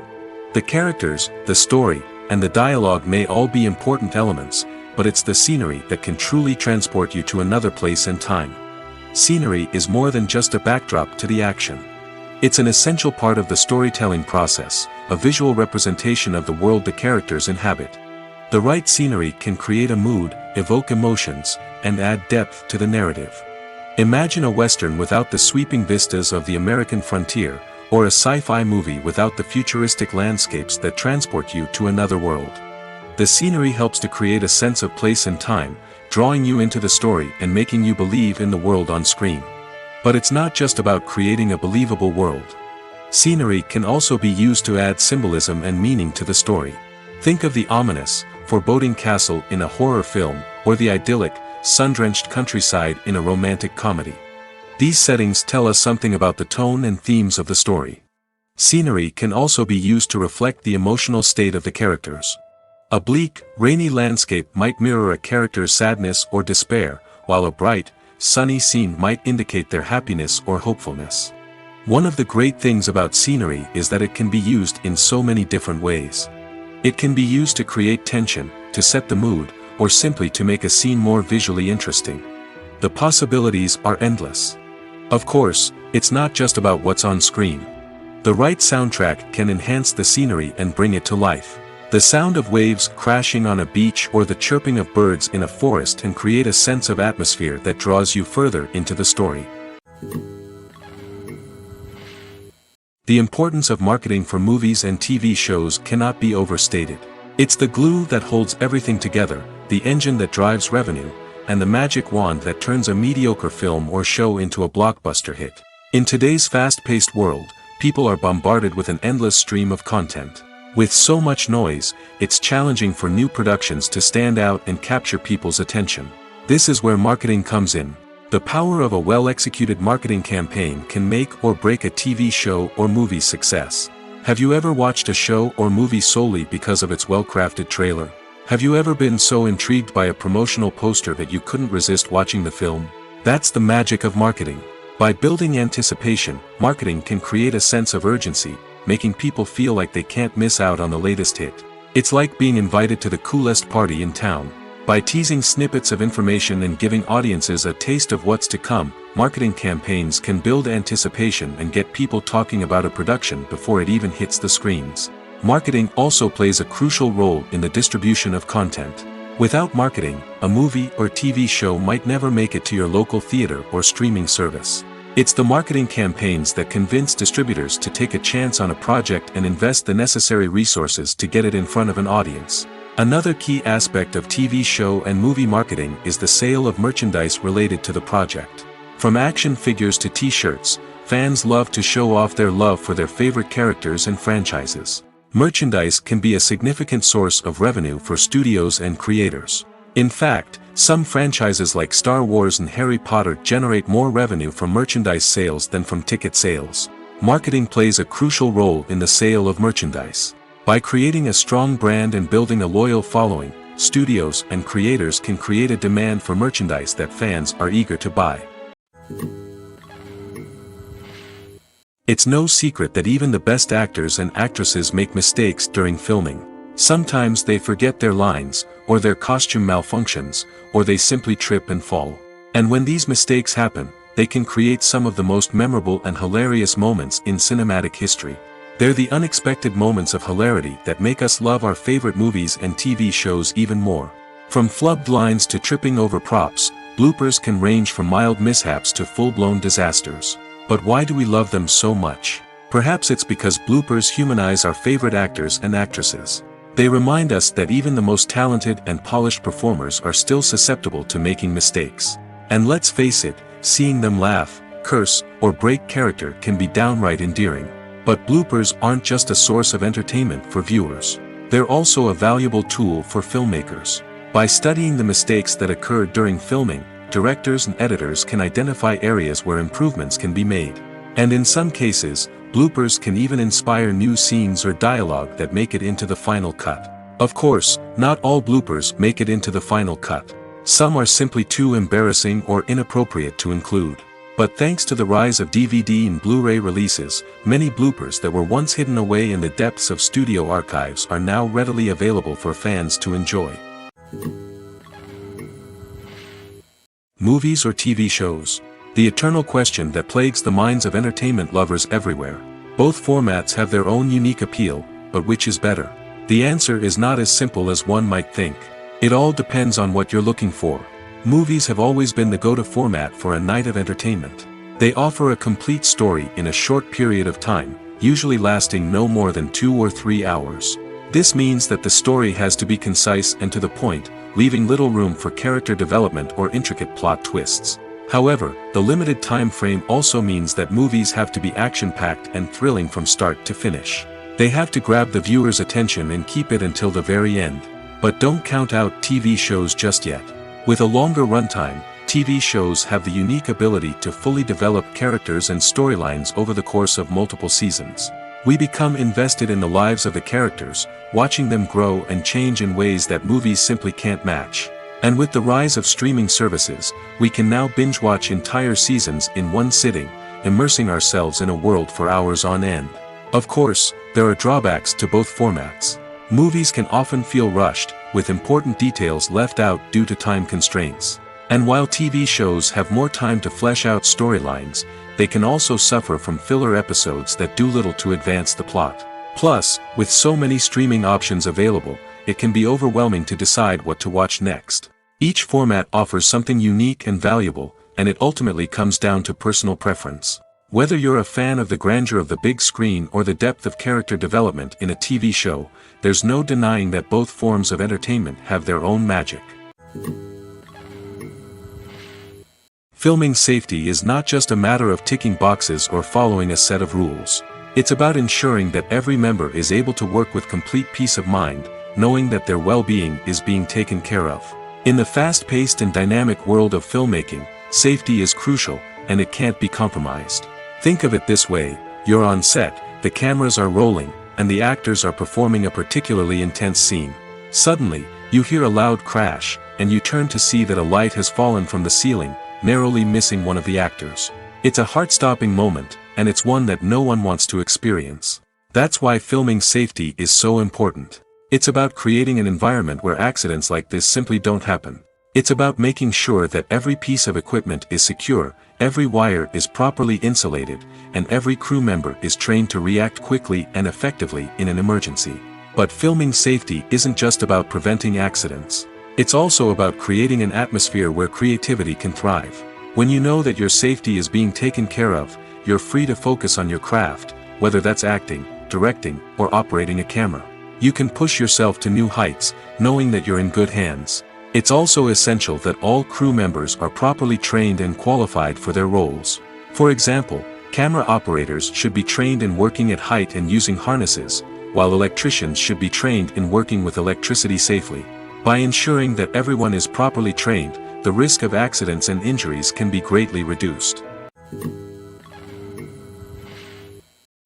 Speaker 2: The characters, the story, and the dialogue may all be important elements, but it's the scenery that can truly transport you to another place and time. Scenery is more than just a backdrop to the action. It's an essential part of the storytelling process, a visual representation of the world the characters inhabit. The right scenery can create a mood, evoke emotions, and add depth to the narrative. Imagine a Western without the sweeping vistas of the American frontier, or a sci-fi movie without the futuristic landscapes that transport you to another world. The scenery helps to create a sense of place and time, drawing you into the story and making you believe in the world on screen. But it's not just about creating a believable world. Scenery can also be used to add symbolism and meaning to the story. Think of the ominous, foreboding castle in a horror film, or the idyllic, sun-drenched countryside in a romantic comedy. These settings tell us something about the tone and themes of the story. Scenery can also be used to reflect the emotional state of the characters. A bleak, rainy landscape might mirror a character's sadness or despair, while a bright, sunny scene might indicate their happiness or hopefulness. One of the great things about scenery is that it can be used in so many different ways. It can be used to create tension, to set the mood, or simply to make a scene more visually interesting. The possibilities are endless. Of course, it's not just about what's on screen. The right soundtrack can enhance the scenery and bring it to life. The sound of waves crashing on a beach or the chirping of birds in a forest can create a sense of atmosphere that draws you further into the story. The importance of marketing for movies and TV shows cannot be overstated. It's the glue that holds everything together, the engine that drives revenue, and the magic wand that turns a mediocre film or show into a blockbuster hit. In today's fast-paced world, people are bombarded with an endless stream of content. With so much noise, it's challenging for new productions to stand out and capture people's attention. This is where marketing comes in. The power of a well-executed marketing campaign can make or break a TV show or movie's success. Have you ever watched a show or movie solely because of its well-crafted trailer? Have you ever been so intrigued by a promotional poster that you couldn't resist watching the film? That's the magic of marketing. By building anticipation, marketing can create a sense of urgency, making people feel like they can't miss out on the latest hit. It's like being invited to the coolest party in town. By teasing snippets of information and giving audiences a taste of what's to come, marketing campaigns can build anticipation and get people talking about a production before it even hits the screens. Marketing also plays a crucial role in the distribution of content. Without marketing, a movie or TV show might never make it to your local theater or streaming service. It's the marketing campaigns that convince distributors to take a chance on a project and invest the necessary resources to get it in front of an audience. Another key aspect of TV show and movie marketing is the sale of merchandise related to the project. From action figures to t-shirts, fans love to show off their love for their favorite characters and franchises. Merchandise can be a significant source of revenue for studios and creators. In fact, some franchises like Star Wars and Harry Potter generate more revenue from merchandise sales than from ticket sales. Marketing plays a crucial role in the sale of merchandise. By creating a strong brand and building a loyal following, studios and creators can create a demand for merchandise that fans are eager to buy. It's no secret that even the best actors and actresses make mistakes during filming. Sometimes they forget their lines, or their costume malfunctions, or they simply trip and fall. And when these mistakes happen, they can create some of the most memorable and hilarious moments in cinematic history. They're the unexpected moments of hilarity that make us love our favorite movies and TV shows even more. From flubbed lines to tripping over props, bloopers can range from mild mishaps to full-blown disasters. But why do we love them so much? Perhaps it's because bloopers humanize our favorite actors and actresses. They remind us that even the most talented and polished performers are still susceptible to making mistakes. And let's face it, seeing them laugh, curse, or break character can be downright endearing. But bloopers aren't just a source of entertainment for viewers. They're also a valuable tool for filmmakers. By studying the mistakes that occurred during filming, directors and editors can identify areas where improvements can be made. And in some cases, bloopers can even inspire new scenes or dialogue that make it into the final cut. Of course, not all bloopers make it into the final cut. Some are simply too embarrassing or inappropriate to include. But thanks to the rise of DVD and Blu-ray releases, many bloopers that were once hidden away in the depths of studio archives are now readily available for fans to enjoy. Movies or TV shows? The eternal question that plagues the minds of entertainment lovers everywhere. Both formats have their own unique appeal, but which is better? The answer is not as simple as one might think. It all depends on what you're looking for. Movies have always been the go-to format for a night of entertainment. They offer a complete story in a short period of time, usually lasting no more than 2 or 3 hours. This means that the story has to be concise and to the point, leaving little room for character development or intricate plot twists. However, the limited time frame also means that movies have to be action-packed and thrilling from start to finish. They have to grab the viewer's attention and keep it until the very end. But don't count out TV shows just yet. With a longer runtime, TV shows have the unique ability to fully develop characters and storylines over the course of multiple seasons. We become invested in the lives of the characters, watching them grow and change in ways that movies simply can't match. And with the rise of streaming services, we can now binge-watch entire seasons in one sitting, immersing ourselves in a world for hours on end. Of course, there are drawbacks to both formats. Movies can often feel rushed, with important details left out due to time constraints. And while TV shows have more time to flesh out storylines, they can also suffer from filler episodes that do little to advance the plot. Plus, with so many streaming options available, it can be overwhelming to decide what to watch next. Each format offers something unique and valuable, and it ultimately comes down to personal preference. Whether you're a fan of the grandeur of the big screen or the depth of character development in a TV show, there's no denying that both forms of entertainment have their own magic. Filming safety is not just a matter of ticking boxes or following a set of rules. It's about ensuring that every member is able to work with complete peace of mind, knowing that their well-being is being taken care of. In the fast-paced and dynamic world of filmmaking, safety is crucial, and it can't be compromised. Think of it this way: you're on set, the cameras are rolling, and the actors are performing a particularly intense scene. Suddenly, you hear a loud crash, and you turn to see that a light has fallen from the ceiling, narrowly missing one of the actors. It's a heart-stopping moment, and it's one that no one wants to experience. That's why filming safety is so important. It's about creating an environment where accidents like this simply don't happen. It's about making sure that every piece of equipment is secure, every wire is properly insulated, and every crew member is trained to react quickly and effectively in an emergency. But filming safety isn't just about preventing accidents. It's also about creating an atmosphere where creativity can thrive. When you know that your safety is being taken care of, you're free to focus on your craft, whether that's acting, directing, or operating a camera. You can push yourself to new heights, knowing that you're in good hands. It's also essential that all crew members are properly trained and qualified for their roles. For example, camera operators should be trained in working at height and using harnesses, while electricians should be trained in working with electricity safely. By ensuring that everyone is properly trained, the risk of accidents and injuries can be greatly reduced.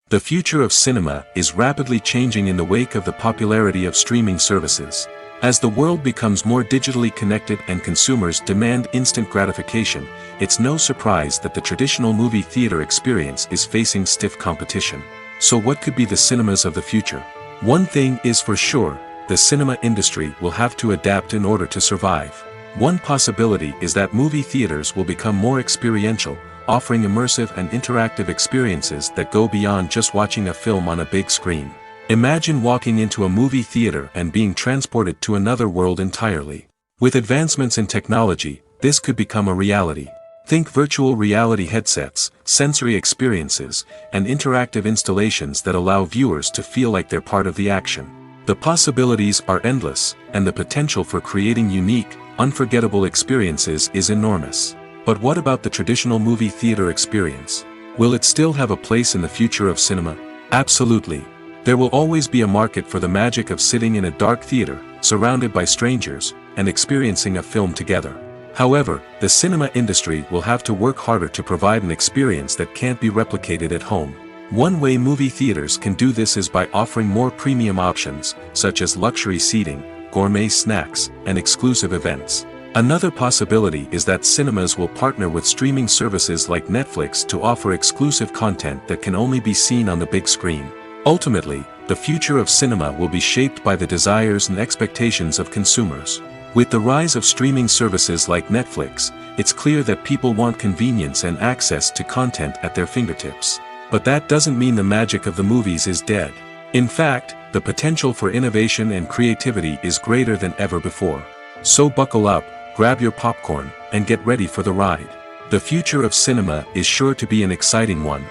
Speaker 2: The future of cinema is rapidly changing in the wake of the popularity of streaming services. As the world becomes more digitally connected and consumers demand instant gratification, it's no surprise that the traditional movie theater experience is facing stiff competition. So what could be the cinemas of the future? One thing is for sure, the cinema industry will have to adapt in order to survive. One possibility is that movie theaters will become more experiential, offering immersive and interactive experiences that go beyond just watching a film on a big screen. Imagine walking into a movie theater and being transported to another world entirely. With advancements in technology, this could become a reality. Think virtual reality headsets, sensory experiences, and interactive installations that allow viewers to feel like they're part of the action. The possibilities are endless, and the potential for creating unique, unforgettable experiences is enormous. But what about the traditional movie theater experience? Will it still have a place in the future of cinema? Absolutely. There will always be a market for the magic of sitting in a dark theater, surrounded by strangers, and experiencing a film together. However, the cinema industry will have to work harder to provide an experience that can't be replicated at home. One way movie theaters can do this is by offering more premium options, such as luxury seating, gourmet snacks, and exclusive events. Another possibility is that cinemas will partner with streaming services like Netflix to offer exclusive content that can only be seen on the big screen. Ultimately, the future of cinema will be shaped by the desires and expectations of consumers. With the rise of streaming services like Netflix, it's clear that people want convenience and access to content at their fingertips. But that doesn't mean the magic of the movies is dead. In fact, the potential for innovation and creativity is greater than ever before. So buckle up, grab your popcorn, and get ready for the ride. The future of cinema is sure to be an exciting one.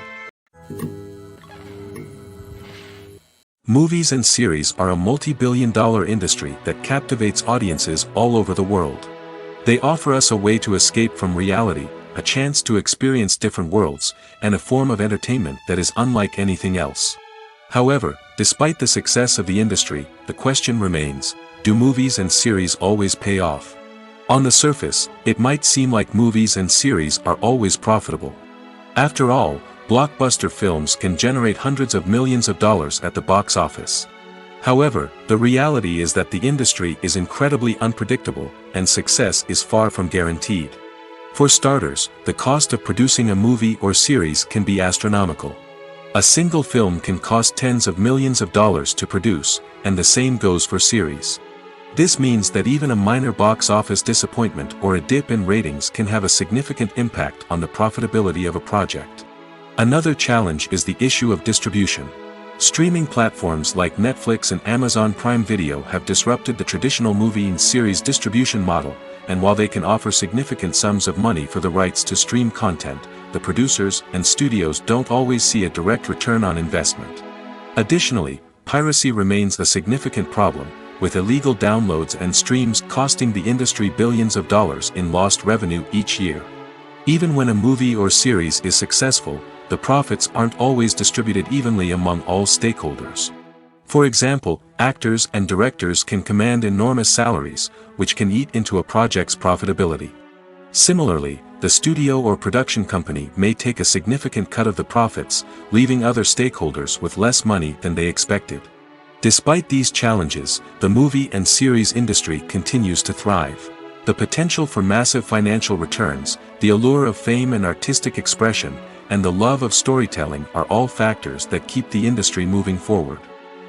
Speaker 2: Movies and series are a multi-billion-dollar industry that captivates audiences all over the world. They offer us a way to escape from reality, a chance to experience different worlds, and a form of entertainment that is unlike anything else. However, despite the success of the industry, the question remains, do movies and series always pay off? On the surface, it might seem like movies and series are always profitable. After all, blockbuster films can generate hundreds of millions of dollars at the box office. However, the reality is that the industry is incredibly unpredictable, and success is far from guaranteed. For starters, the cost of producing a movie or series can be astronomical. A single film can cost tens of millions of dollars to produce, and the same goes for series. This means that even a minor box office disappointment or a dip in ratings can have a significant impact on the profitability of a project. Another challenge is the issue of distribution. Streaming platforms like Netflix and Amazon Prime Video have disrupted the traditional movie and series distribution model, and while they can offer significant sums of money for the rights to stream content, the producers and studios don't always see a direct return on investment. Additionally, piracy remains a significant problem, with illegal downloads and streams costing the industry billions of dollars in lost revenue each year. Even when a movie or series is successful, the profits aren't always distributed evenly among all stakeholders. For example, actors and directors can command enormous salaries, which can eat into a project's profitability. Similarly, the studio or production company may take a significant cut of the profits, leaving other stakeholders with less money than they expected. Despite these challenges, the movie and series industry continues to thrive. The potential for massive financial returns, the allure of fame and artistic expression, and the love of storytelling are all factors that keep the industry moving forward.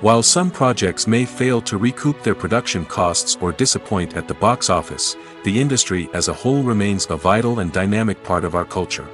Speaker 2: While some projects may fail to recoup their production costs or disappoint at the box office, the industry as a whole remains a vital and dynamic part of our culture.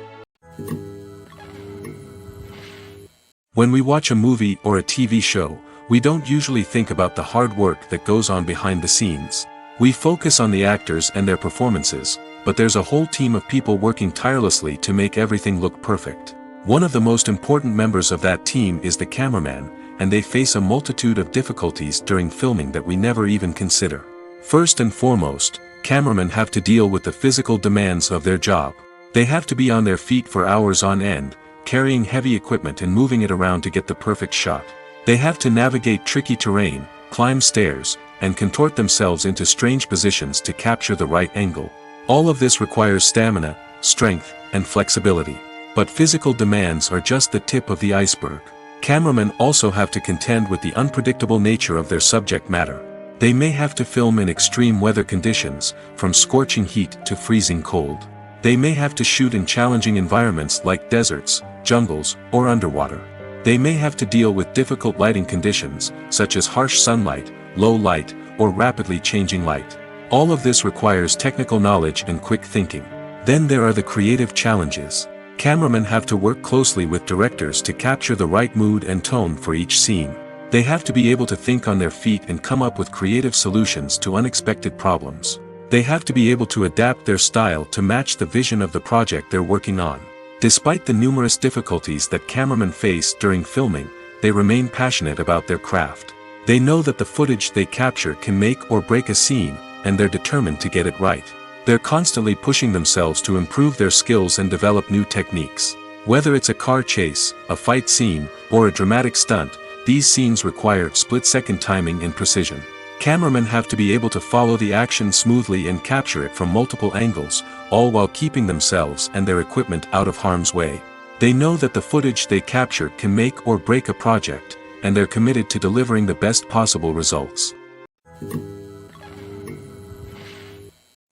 Speaker 2: When we watch a movie or a TV show, we don't usually think about the hard work that goes on behind the scenes. We focus on the actors and their performances, but there's a whole team of people working tirelessly to make everything look perfect. One of the most important members of that team is the cameraman, and they face a multitude of difficulties during filming that we never even consider. First and foremost, cameramen have to deal with the physical demands of their job. They have to be on their feet for hours on end, carrying heavy equipment and moving it around to get the perfect shot. They have to navigate tricky terrain, climb stairs, and contort themselves into strange positions to capture the right angle. All of this requires stamina, strength, and flexibility. But physical demands are just the tip of the iceberg. Cameramen also have to contend with the unpredictable nature of their subject matter. They may have to film in extreme weather conditions, from scorching heat to freezing cold. They may have to shoot in challenging environments like deserts, jungles, or underwater. They may have to deal with difficult lighting conditions, such as harsh sunlight, low light, or rapidly changing light. All of this requires technical knowledge and quick thinking. Then there are the creative challenges. Cameramen have to work closely with directors to capture the right mood and tone for each scene. They have to be able to think on their feet and come up with creative solutions to unexpected problems. They have to be able to adapt their style to match the vision of the project they're working on. Despite the numerous difficulties that cameramen face during filming, they remain passionate about their craft. They know that the footage they capture can make or break a scene, and they're determined to get it right. They're constantly pushing themselves to improve their skills and develop new techniques. Whether it's a car chase, a fight scene, or a dramatic stunt, these scenes require split-second timing and precision. Cameramen have to be able to follow the action smoothly and capture it from multiple angles, all while keeping themselves and their equipment out of harm's way. They know that the footage they capture can make or break a project, and they're committed to delivering the best possible results.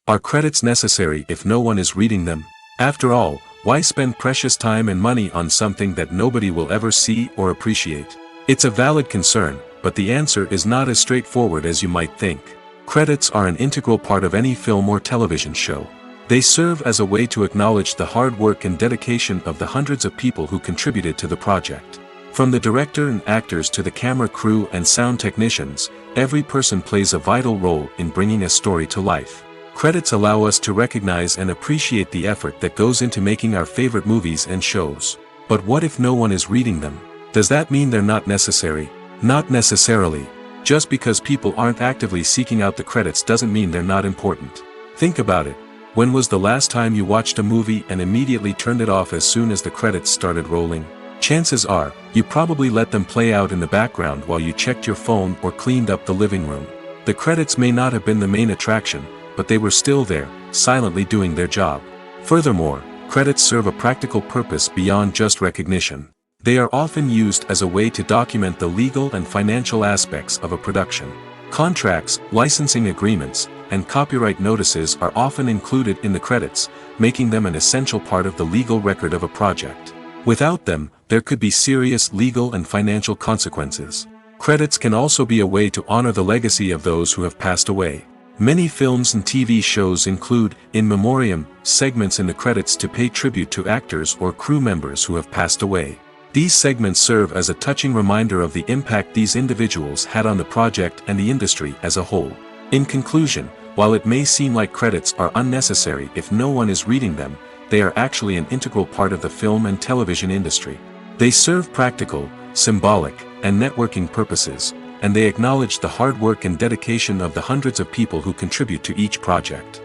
Speaker 2: Are credits necessary if no one is reading them? After all, why spend precious time and money on something that nobody will ever see or appreciate? It's a valid concern, but the answer is not as straightforward as you might think. Credits are an integral part of any film or television show. They serve as a way to acknowledge the hard work and dedication of the hundreds of people who contributed to the project. From the director and actors to the camera crew and sound technicians, every person plays a vital role in bringing a story to life. Credits allow us to recognize and appreciate the effort that goes into making our favorite movies and shows. But what if no one is reading them? Does that mean they're not necessary? Not necessarily. Just because people aren't actively seeking out the credits doesn't mean they're not important. Think about it. When was the last time you watched a movie and immediately turned it off as soon as the credits started rolling? Chances are, you probably let them play out in the background while you checked your phone or cleaned up the living room. The credits may not have been the main attraction, but they were still there, silently doing their job. Furthermore, credits serve a practical purpose beyond just recognition. They are often used as a way to document the legal and financial aspects of a production. Contracts, licensing agreements, and copyright notices are often included in the credits, making them an essential part of the legal record of a project. Without them, there could be serious legal and financial consequences. Credits can also be a way to honor the legacy of those who have passed away. Many films and TV shows include, in memoriam, segments in the credits to pay tribute to actors or crew members who have passed away. These segments serve as a touching reminder of the impact these individuals had on the project and the industry as a whole. In conclusion, while it may seem like credits are unnecessary if no one is reading them, they are actually an integral part of the film and television industry. They serve practical, symbolic, and networking purposes, and they acknowledge the hard work and dedication of the hundreds of people who contribute to each project.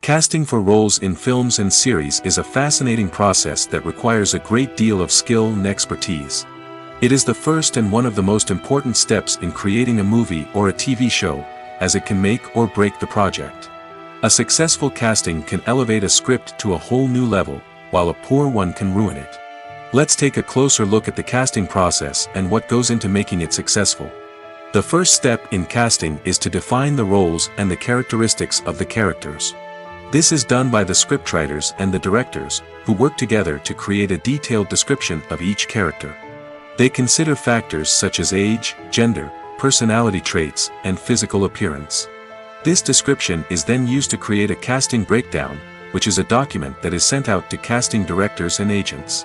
Speaker 2: Casting for roles in films and series is a fascinating process that requires a great deal of skill and expertise. It is the first and one of the most important steps in creating a movie or a TV show, as it can make or break the project. A successful casting can elevate a script to a whole new level, while a poor one can ruin it. Let's take a closer look at the casting process and what goes into making it successful. The first step in casting is to define the roles and the characteristics of the characters. This is done by the scriptwriters and the directors, who work together to create a detailed description of each character. They consider factors such as age, gender, personality traits, and physical appearance. This description is then used to create a casting breakdown, which is a document that is sent out to casting directors and agents.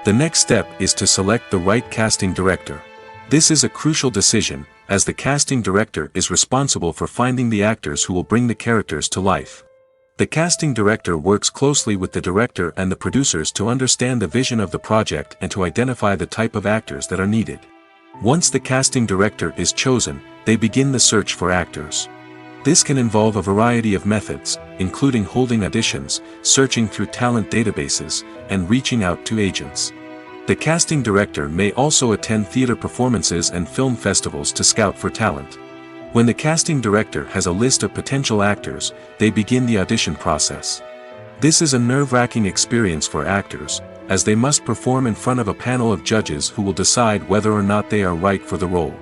Speaker 2: The next step is to select the right casting director. This is a crucial decision, as the casting director is responsible for finding the actors who will bring the characters to life. The casting director works closely with the director and the producers to understand the vision of the project and to identify the type of actors that are needed. Once the casting director is chosen, they begin the search for actors. This can involve a variety of methods, including holding auditions, searching through talent databases, and reaching out to agents. The casting director may also attend theater performances and film festivals to scout for talent. When the casting director has a list of potential actors, they begin the audition process. This is a nerve-wracking experience for actors, as they must perform in front of a panel of judges who will decide whether or not they are right for the role.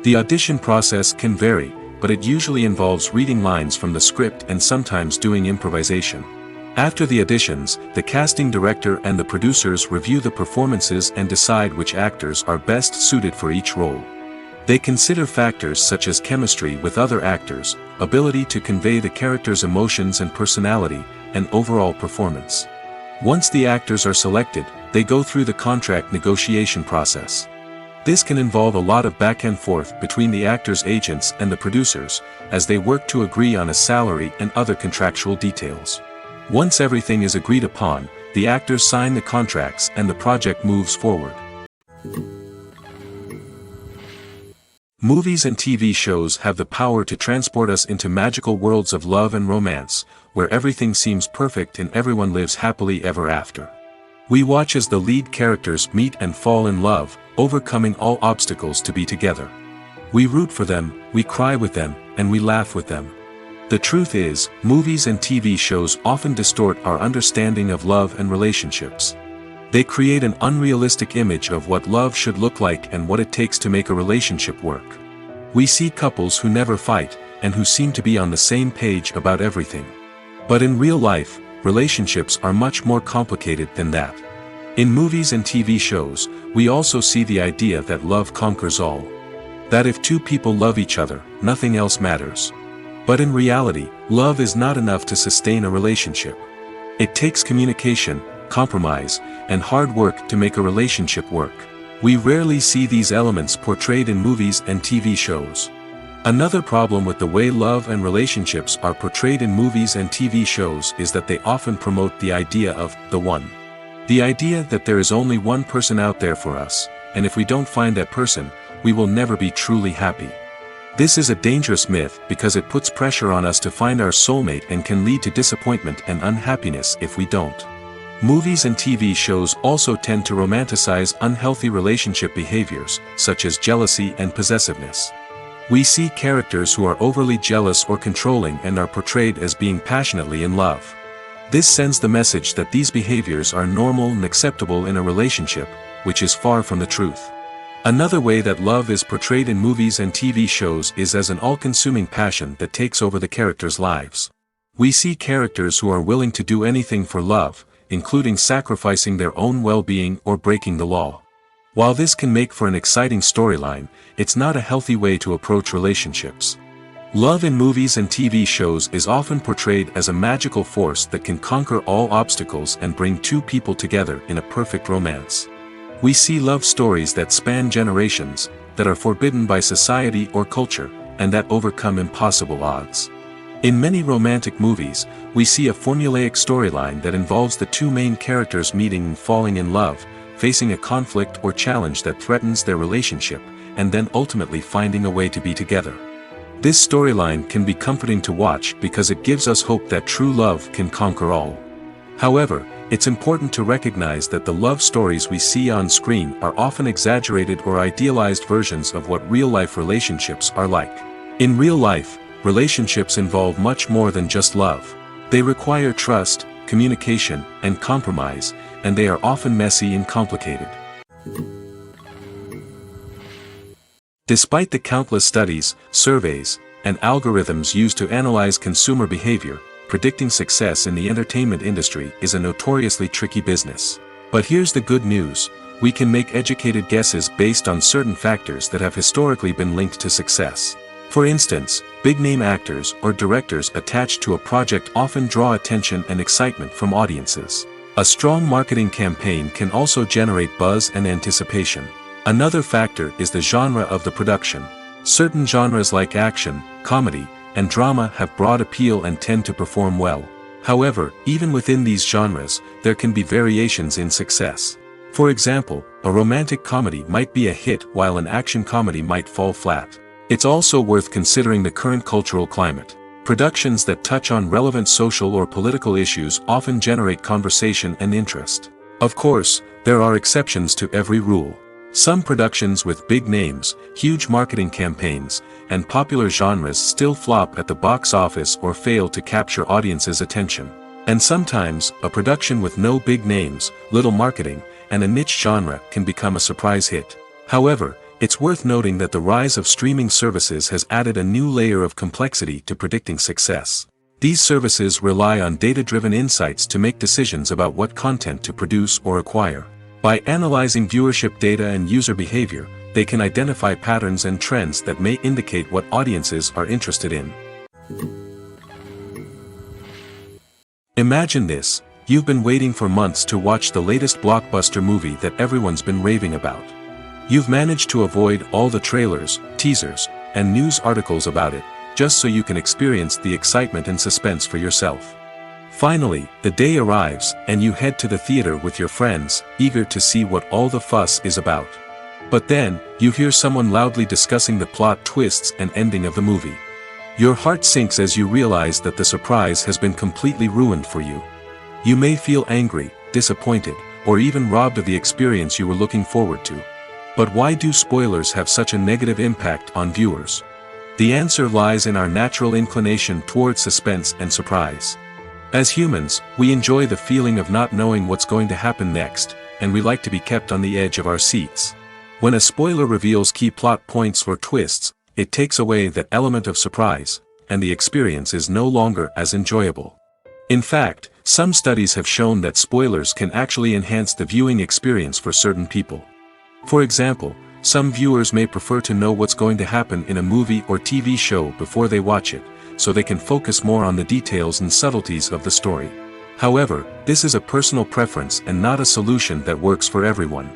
Speaker 2: The audition process can vary, but it usually involves reading lines from the script and sometimes doing improvisation. After the auditions, the casting director and the producers review the performances and decide which actors are best suited for each role. They consider factors such as chemistry with other actors, ability to convey the character's emotions and personality, and overall performance. Once the actors are selected, they go through the contract negotiation process. This can involve a lot of back and forth between the actors' agents and the producers, as they work to agree on a salary and other contractual details. Once everything is agreed upon, the actors sign the contracts and the project moves forward. Movies and TV shows have the power to transport us into magical worlds of love and romance, where everything seems perfect and everyone lives happily ever after. We watch as the lead characters meet and fall in love, overcoming all obstacles to be together. We root for them, we cry with them, and we laugh with them. The truth is, movies and TV shows often distort our understanding of love and relationships. They create an unrealistic image of what love should look like and what it takes to make a relationship work. We see couples who never fight, and who seem to be on the same page about everything. But in real life, relationships are much more complicated than that. In movies and TV shows, we also see the idea that love conquers all. That if two people love each other, nothing else matters. But in reality, love is not enough to sustain a relationship. It takes communication, compromise, and hard work to make a relationship work. We rarely see these elements portrayed in movies and TV shows. Another problem with the way love and relationships are portrayed in movies and TV shows is that they often promote the idea of the one. The idea that there is only one person out there for us, and if we don't find that person, we will never be truly happy. This is a dangerous myth because it puts pressure on us to find our soulmate and can lead to disappointment and unhappiness if we don't. Movies and TV shows also tend to romanticize unhealthy relationship behaviors, such as jealousy and possessiveness. We see characters who are overly jealous or controlling and are portrayed as being passionately in love. This sends the message that these behaviors are normal and acceptable in a relationship, which is far from the truth. Another way that love is portrayed in movies and TV shows is as an all-consuming passion that takes over the characters' lives. We see characters who are willing to do anything for love, including sacrificing their own well-being or breaking the law. While this can make for an exciting storyline, it's not a healthy way to approach relationships. Love in movies and TV shows is often portrayed as a magical force that can conquer all obstacles and bring two people together in a perfect romance. We see love stories that span generations, that are forbidden by society or culture, and that overcome impossible odds. In many romantic movies, we see a formulaic storyline that involves the two main characters meeting and falling in love, facing a conflict or challenge that threatens their relationship, and then ultimately finding a way to be together. This storyline can be comforting to watch because it gives us hope that true love can conquer all. However, it's important to recognize that the love stories we see on screen are often exaggerated or idealized versions of what real-life relationships are like. In real life, relationships involve much more than just love. They require trust, communication, and compromise, and they are often messy and complicated. Despite the countless studies, surveys, and algorithms used to analyze consumer behavior, predicting success in the entertainment industry is a notoriously tricky business. But here's the good news: we can make educated guesses based on certain factors that have historically been linked to success. For instance, big-name actors or directors attached to a project often draw attention and excitement from audiences. A strong marketing campaign can also generate buzz and anticipation. Another factor is the genre of the production. Certain genres like action, comedy, and drama have broad appeal and tend to perform well. However, even within these genres, there can be variations in success. For example, a romantic comedy might be a hit while an action comedy might fall flat. It's also worth considering the current cultural climate. Productions that touch on relevant social or political issues often generate conversation and interest. Of course, there are exceptions to every rule. Some productions with big names, huge marketing campaigns, and popular genres still flop at the box office or fail to capture audiences' attention. And sometimes, a production with no big names, little marketing, and a niche genre can become a surprise hit. However, it's worth noting that the rise of streaming services has added a new layer of complexity to predicting success. These services rely on data-driven insights to make decisions about what content to produce or acquire. By analyzing viewership data and user behavior, they can identify patterns and trends that may indicate what audiences are interested in. Imagine this: you've been waiting for months to watch the latest blockbuster movie that everyone's been raving about. You've managed to avoid all the trailers, teasers, and news articles about it, just so you can experience the excitement and suspense for yourself. Finally, the day arrives, and you head to the theater with your friends, eager to see what all the fuss is about. But then, you hear someone loudly discussing the plot twists and ending of the movie. Your heart sinks as you realize that the surprise has been completely ruined for you. You may feel angry, disappointed, or even robbed of the experience you were looking forward to. But why do spoilers have such a negative impact on viewers? The answer lies in our natural inclination towards suspense and surprise. As humans, we enjoy the feeling of not knowing what's going to happen next, and we like to be kept on the edge of our seats. When a spoiler reveals key plot points or twists, it takes away that element of surprise, and the experience is no longer as enjoyable. In fact, some studies have shown that spoilers can actually enhance the viewing experience for certain people. For example, some viewers may prefer to know what's going to happen in a movie or TV show before they watch it, so they can focus more on the details and subtleties of the story. However, this is a personal preference and not a solution that works for everyone.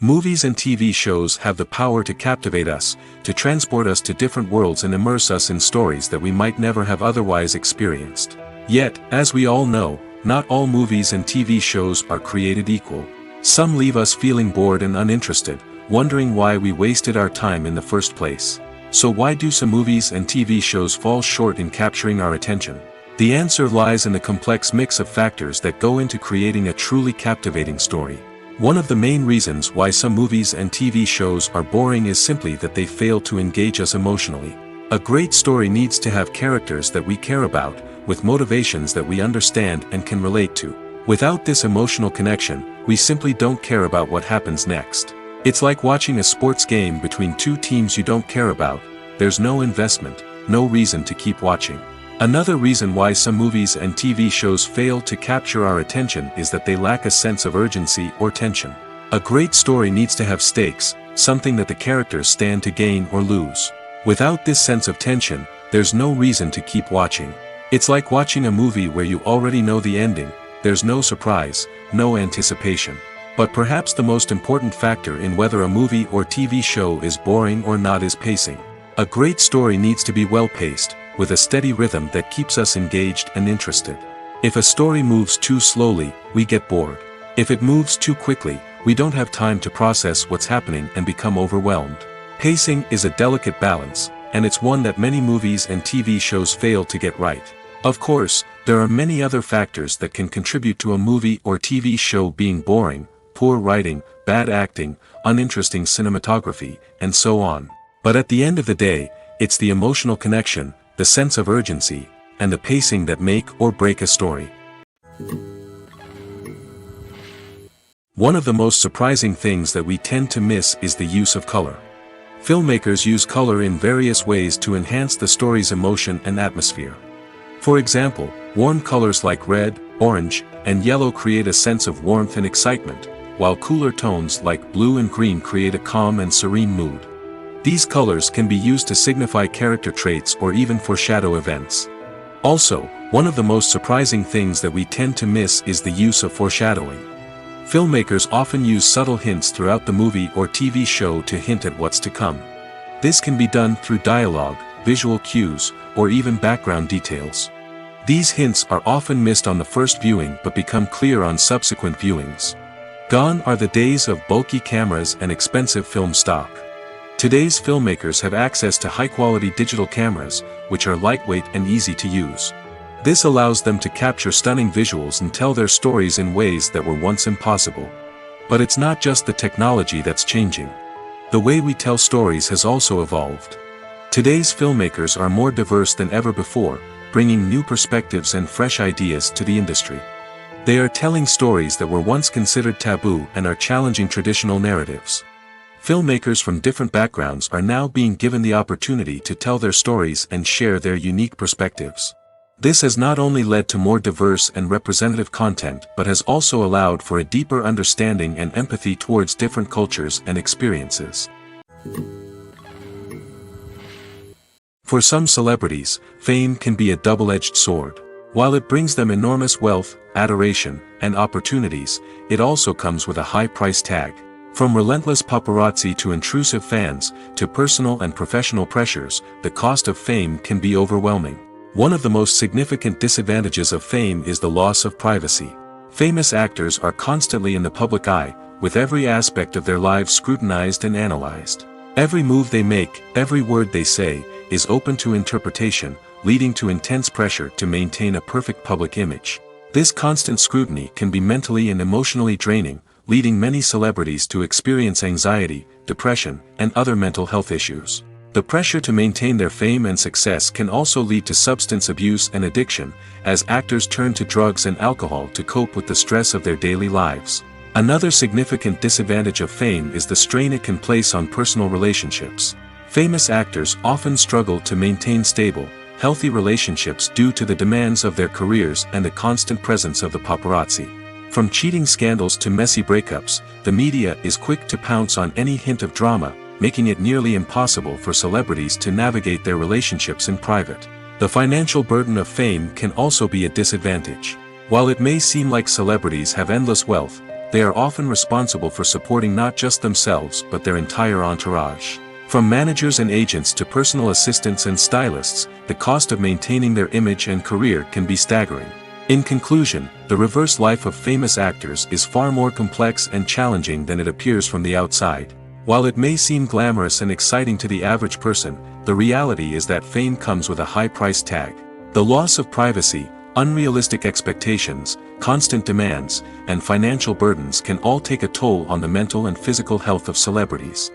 Speaker 2: Movies and TV shows have the power to captivate us, to transport us to different worlds and immerse us in stories that we might never have otherwise experienced. Yet, as we all know, not all movies and TV shows are created equal. Some leave us feeling bored and uninterested, wondering why we wasted our time in the first place. So why do some movies and TV shows fall short in capturing our attention? The answer lies in the complex mix of factors that go into creating a truly captivating story. One of the main reasons why some movies and TV shows are boring is simply that they fail to engage us emotionally. A great story needs to have characters that we care about, with motivations that we understand and can relate to. Without this emotional connection, we simply don't care about what happens next. It's like watching a sports game between two teams you don't care about. There's no investment, no reason to keep watching. Another reason why some movies and TV shows fail to capture our attention is that they lack a sense of urgency or tension. A great story needs to have stakes, something that the characters stand to gain or lose. Without this sense of tension, there's no reason to keep watching. It's like watching a movie where you already know the ending. There's no surprise, no anticipation. But perhaps the most important factor in whether a movie or TV show is boring or not is pacing. A great story needs to be well-paced, with a steady rhythm that keeps us engaged and interested. If a story moves too slowly, we get bored. If it moves too quickly, we don't have time to process what's happening and become overwhelmed. Pacing is a delicate balance, and it's one that many movies and TV shows fail to get right. Of course, there are many other factors that can contribute to a movie or TV show being boring: poor writing, bad acting, uninteresting cinematography, and so on. But at the end of the day, it's the emotional connection, the sense of urgency, and the pacing that make or break a story. One of the most surprising things that we tend to miss is the use of color. Filmmakers use color in various ways to enhance the story's emotion and atmosphere. For example, warm colors like red, orange, and yellow create a sense of warmth and excitement, while cooler tones like blue and green create a calm and serene mood. These colors can be used to signify character traits or even foreshadow events. Also, one of the most surprising things that we tend to miss is the use of foreshadowing. Filmmakers often use subtle hints throughout the movie or TV show to hint at what's to come. This can be done through dialogue, visual cues, or even background details. These hints are often missed on the first viewing but become clear on subsequent viewings. Gone are the days of bulky cameras and expensive film stock. Today's filmmakers have access to high-quality digital cameras, which are lightweight and easy to use. This allows them to capture stunning visuals and tell their stories in ways that were once impossible. But it's not just the technology that's changing. The way we tell stories has also evolved. Today's filmmakers are more diverse than ever before, bringing new perspectives and fresh ideas to the industry. They are telling stories that were once considered taboo and are challenging traditional narratives. Filmmakers from different backgrounds are now being given the opportunity to tell their stories and share their unique perspectives. This has not only led to more diverse and representative content but has also allowed for a deeper understanding and empathy towards different cultures and experiences. For some celebrities, fame can be a double-edged sword. While it brings them enormous wealth, adoration, and opportunities, it also comes with a high price tag. From relentless paparazzi to intrusive fans, to personal and professional pressures, the cost of fame can be overwhelming. One of the most significant disadvantages of fame is the loss of privacy. Famous actors are constantly in the public eye, with every aspect of their lives scrutinized and analyzed. Every move they make, every word they say, is open to interpretation, leading to intense pressure to maintain a perfect public image. This constant scrutiny can be mentally and emotionally draining, leading many celebrities to experience anxiety, depression, and other mental health issues. The pressure to maintain their fame and success can also lead to substance abuse and addiction, as actors turn to drugs and alcohol to cope with the stress of their daily lives. Another significant disadvantage of fame is the strain it can place on personal relationships. Famous actors often struggle to maintain stable, healthy relationships due to the demands of their careers and the constant presence of the paparazzi. From cheating scandals to messy breakups, the media is quick to pounce on any hint of drama, making it nearly impossible for celebrities to navigate their relationships in private. The financial burden of fame can also be a disadvantage. While it may seem like celebrities have endless wealth, they are often responsible for supporting not just themselves but their entire entourage. From managers and agents to personal assistants and stylists, the cost of maintaining their image and career can be staggering. In conclusion, the reverse life of famous actors is far more complex and challenging than it appears from the outside. While it may seem glamorous and exciting to the average person, the reality is that fame comes with a high price tag. The loss of privacy, unrealistic expectations, constant demands, and financial burdens can all take a toll on the mental and physical health of celebrities.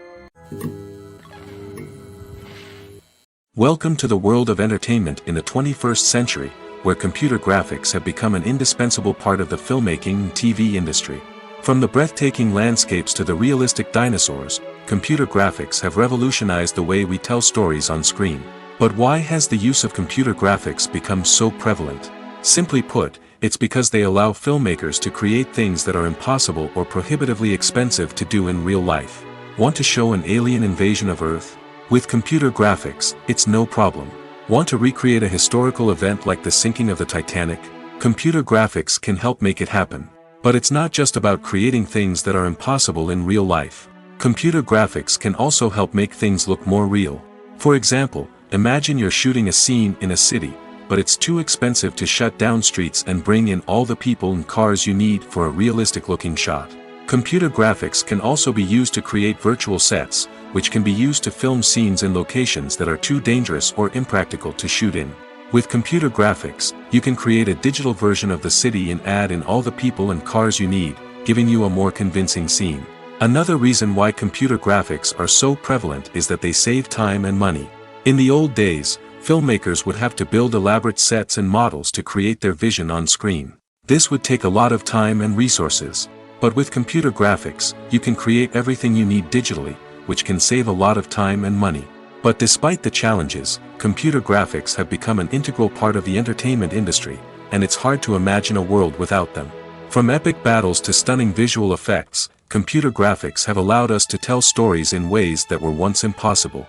Speaker 2: Welcome to the world of entertainment in the 21st century, where computer graphics have become an indispensable part of the filmmaking and TV industry. From the breathtaking landscapes to the realistic dinosaurs, computer graphics have revolutionized the way we tell stories on screen. But why has the use of computer graphics become so prevalent? Simply put, it's because they allow filmmakers to create things that are impossible or prohibitively expensive to do in real life. Want to show an alien invasion of Earth? With computer graphics, it's no problem. Want to recreate a historical event like the sinking of the Titanic? Computer graphics can help make it happen. But it's not just about creating things that are impossible in real life. Computer graphics can also help make things look more real. For example, imagine you're shooting a scene in a city, but it's too expensive to shut down streets and bring in all the people and cars you need for a realistic-looking shot. Computer graphics can also be used to create virtual sets, which can be used to film scenes in locations that are too dangerous or impractical to shoot in. With computer graphics, you can create a digital version of the city and add in all the people and cars you need, giving you a more convincing scene. Another reason why computer graphics are so prevalent is that they save time and money. In the old days, filmmakers would have to build elaborate sets and models to create their vision on screen. This would take a lot of time and resources. But with computer graphics, you can create everything you need digitally, which can save a lot of time and money. But despite the challenges, computer graphics have become an integral part of the entertainment industry, and it's hard to imagine a world without them. From epic battles to stunning visual effects, computer graphics have allowed us to tell stories in ways that were once impossible.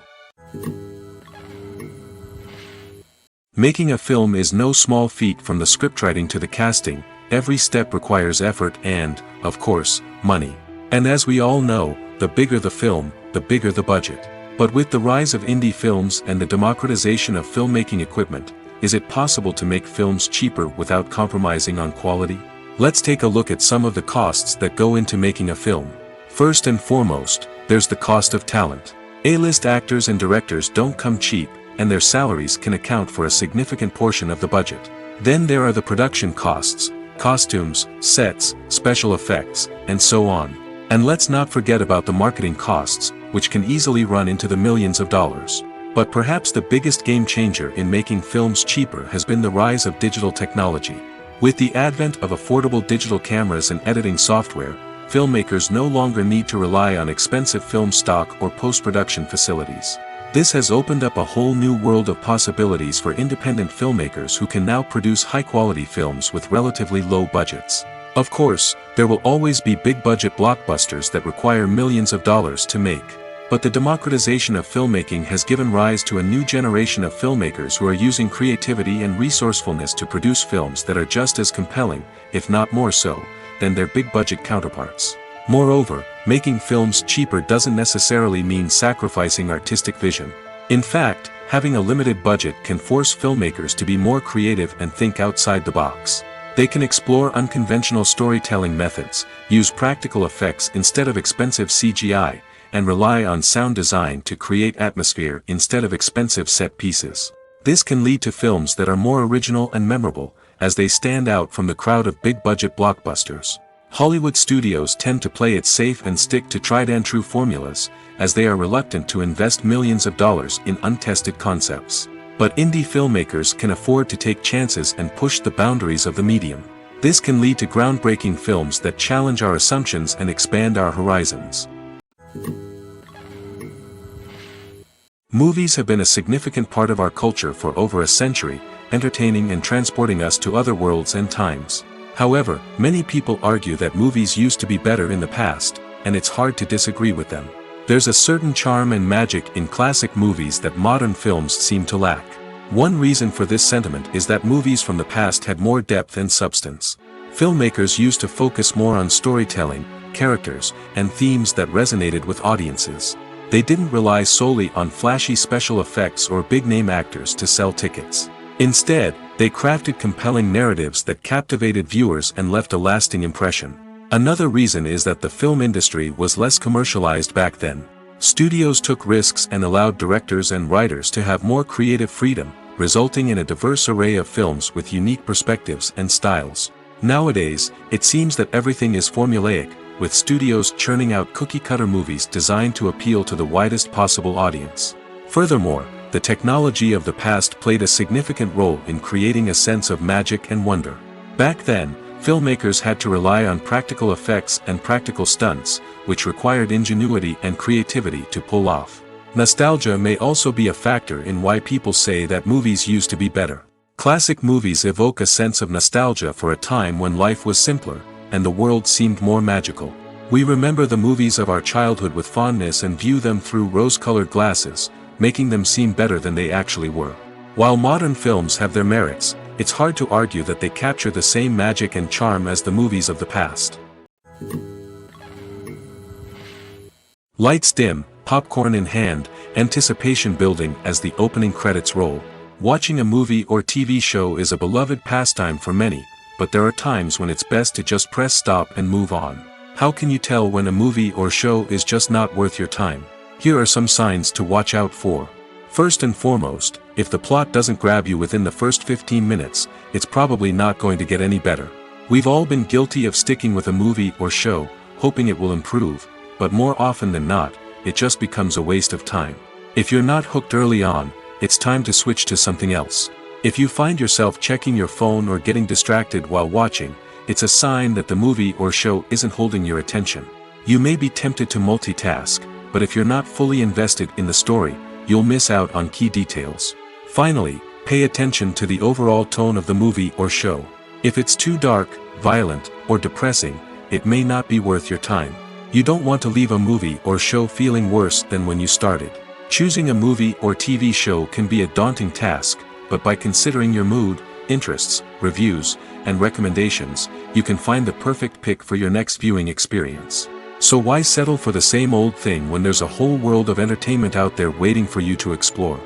Speaker 2: Making a film is no small feat. From the scriptwriting to the casting, every step requires effort and, of course, money. And as we all know, the bigger the film, the bigger the budget. But with the rise of indie films and the democratization of filmmaking equipment, is it possible to make films cheaper without compromising on quality? Let's take a look at some of the costs that go into making a film. First and foremost, there's the cost of talent. A-list actors and directors don't come cheap, and their salaries can account for a significant portion of the budget. Then there are the production costs, costumes, sets, special effects, and so on. And let's not forget about the marketing costs, which can easily run into the millions of dollars. But perhaps the biggest game changer in making films cheaper has been the rise of digital technology. With the advent of affordable digital cameras and editing software, filmmakers no longer need to rely on expensive film stock or post-production facilities. This has opened up a whole new world of possibilities for independent filmmakers who can now produce high-quality films with relatively low budgets. Of course, there will always be big-budget blockbusters that require millions of dollars to make. But the democratization of filmmaking has given rise to a new generation of filmmakers who are using creativity and resourcefulness to produce films that are just as compelling, if not more so, than their big-budget counterparts. Moreover, making films cheaper doesn't necessarily mean sacrificing artistic vision. In fact, having a limited budget can force filmmakers to be more creative and think outside the box. They can explore unconventional storytelling methods, use practical effects instead of expensive CGI, and rely on sound design to create atmosphere instead of expensive set pieces. This can lead to films that are more original and memorable, as they stand out from the crowd of big-budget blockbusters. Hollywood studios tend to play it safe and stick to tried-and-true formulas, as they are reluctant to invest millions of dollars in untested concepts. But indie filmmakers can afford to take chances and push the boundaries of the medium. This can lead to groundbreaking films that challenge our assumptions and expand our horizons. Movies have been a significant part of our culture for over a century, entertaining and transporting us to other worlds and times. However, many people argue that movies used to be better in the past, and it's hard to disagree with them. There's a certain charm and magic in classic movies that modern films seem to lack. One reason for this sentiment is that movies from the past had more depth and substance. Filmmakers used to focus more on storytelling, characters, and themes that resonated with audiences. They didn't rely solely on flashy special effects or big-name actors to sell tickets. Instead, they crafted compelling narratives that captivated viewers and left a lasting impression. Another reason is that the film industry was less commercialized back then. Studios took risks and allowed directors and writers to have more creative freedom, resulting in a diverse array of films with unique perspectives and styles. Nowadays, it seems that everything is formulaic, with studios churning out cookie-cutter movies designed to appeal to the widest possible audience. Furthermore, the technology of the past played a significant role in creating a sense of magic and wonder. Back then, filmmakers had to rely on practical effects and practical stunts, which required ingenuity and creativity to pull off. Nostalgia may also be a factor in why people say that movies used to be better. Classic movies evoke a sense of nostalgia for a time when life was simpler, and the world seemed more magical. We remember the movies of our childhood with fondness and view them through rose-colored glasses, making them seem better than they actually were. While modern films have their merits, it's hard to argue that they capture the same magic and charm as the movies of the past. Lights dim, popcorn in hand, anticipation building as the opening credits roll. Watching a movie or TV show is a beloved pastime for many, but there are times when it's best to just press stop and move on. How can you tell when a movie or show is just not worth your time? Here are some signs to watch out for. First and foremost, if the plot doesn't grab you within the first 15 minutes, it's probably not going to get any better. We've all been guilty of sticking with a movie or show, hoping it will improve, but more often than not, it just becomes a waste of time. If you're not hooked early on, it's time to switch to something else. If you find yourself checking your phone or getting distracted while watching, it's a sign that the movie or show isn't holding your attention. You may be tempted to multitask, but if you're not fully invested in the story, you'll miss out on key details. Finally, pay attention to the overall tone of the movie or show. If it's too dark, violent, or depressing, it may not be worth your time. You don't want to leave a movie or show feeling worse than when you started. Choosing a movie or TV show can be a daunting task, but by considering your mood, interests, reviews, and recommendations, you can find the perfect pick for your next viewing experience. So why settle for the same old thing when there's a whole world of entertainment out there waiting for you to explore?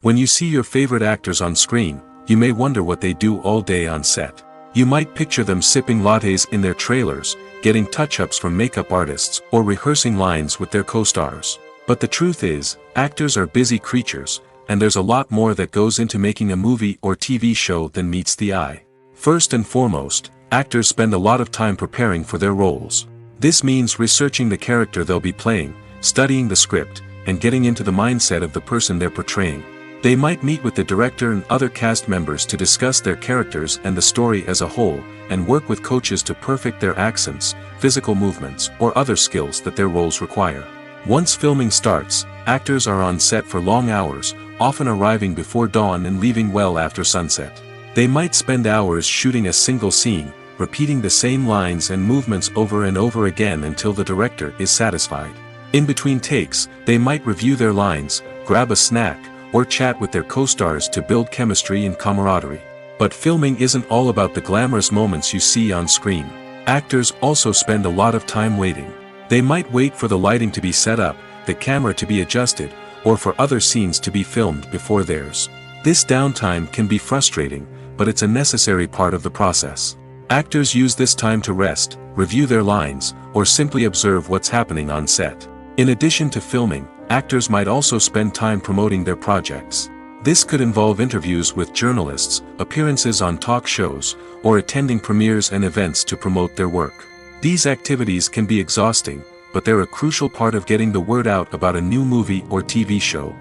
Speaker 2: When you see your favorite actors on screen, you may wonder what they do all day on set. You might picture them sipping lattes in their trailers, getting touch-ups from makeup artists, or rehearsing lines with their co-stars. But the truth is, actors are busy creatures, and there's a lot more that goes into making a movie or TV show than meets the eye. First and foremost, actors spend a lot of time preparing for their roles. This means researching the character they'll be playing, studying the script, and getting into the mindset of the person they're portraying. They might meet with the director and other cast members to discuss their characters and the story as a whole, and work with coaches to perfect their accents, physical movements, or other skills that their roles require. Once filming starts, actors are on set for long hours, often arriving before dawn and leaving well after sunset. They might spend hours shooting a single scene, repeating the same lines and movements over and over again until the director is satisfied. In between takes, they might review their lines, grab a snack, or chat with their co-stars to build chemistry and camaraderie. But filming isn't all about the glamorous moments you see on screen. Actors also spend a lot of time waiting. They might wait for the lighting to be set up, the camera to be adjusted, or for other scenes to be filmed before theirs. This downtime can be frustrating, but it's a necessary part of the process. Actors use this time to rest, review their lines, or simply observe what's happening on set. In addition to filming, actors might also spend time promoting their projects. This could involve interviews with journalists, appearances on talk shows, or attending premieres and events to promote their work. These activities can be exhausting, but they're a crucial part of getting the word out about a new movie or TV show.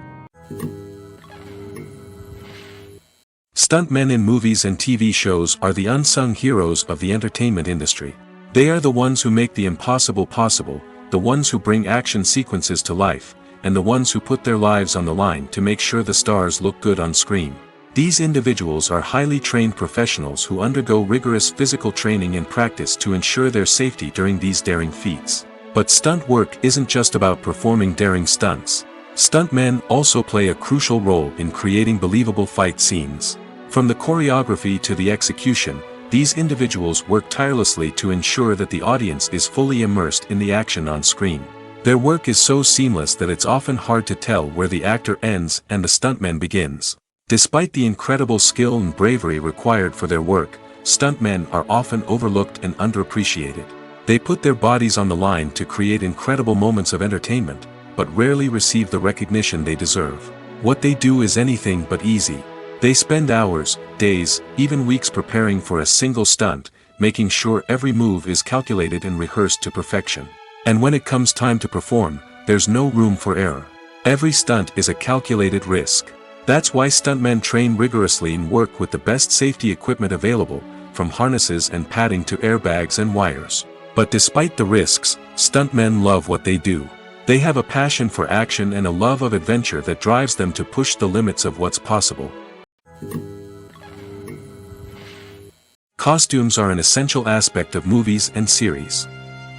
Speaker 2: Stuntmen in movies and TV shows are the unsung heroes of the entertainment industry. They are the ones who make the impossible possible, the ones who bring action sequences to life, and the ones who put their lives on the line to make sure the stars look good on screen. These individuals are highly trained professionals who undergo rigorous physical training and practice to ensure their safety during these daring feats. But stunt work isn't just about performing daring stunts. Stuntmen also play a crucial role in creating believable fight scenes. From the choreography to the execution, these individuals work tirelessly to ensure that the audience is fully immersed in the action on screen. Their work is so seamless that it's often hard to tell where the actor ends and the stuntman begins. Despite the incredible skill and bravery required for their work, stuntmen are often overlooked and underappreciated. They put their bodies on the line to create incredible moments of entertainment, but rarely receive the recognition they deserve. What they do is anything but easy. They spend hours, days, even weeks preparing for a single stunt, making sure every move is calculated and rehearsed to perfection. And when it comes time to perform, there's no room for error. Every stunt is a calculated risk. That's why stuntmen train rigorously and work with the best safety equipment available, from harnesses and padding to airbags and wires. But despite the risks, stuntmen love what they do. They have a passion for action and a love of adventure that drives them to push the limits of what's possible. Costumes are an essential aspect of movies and series.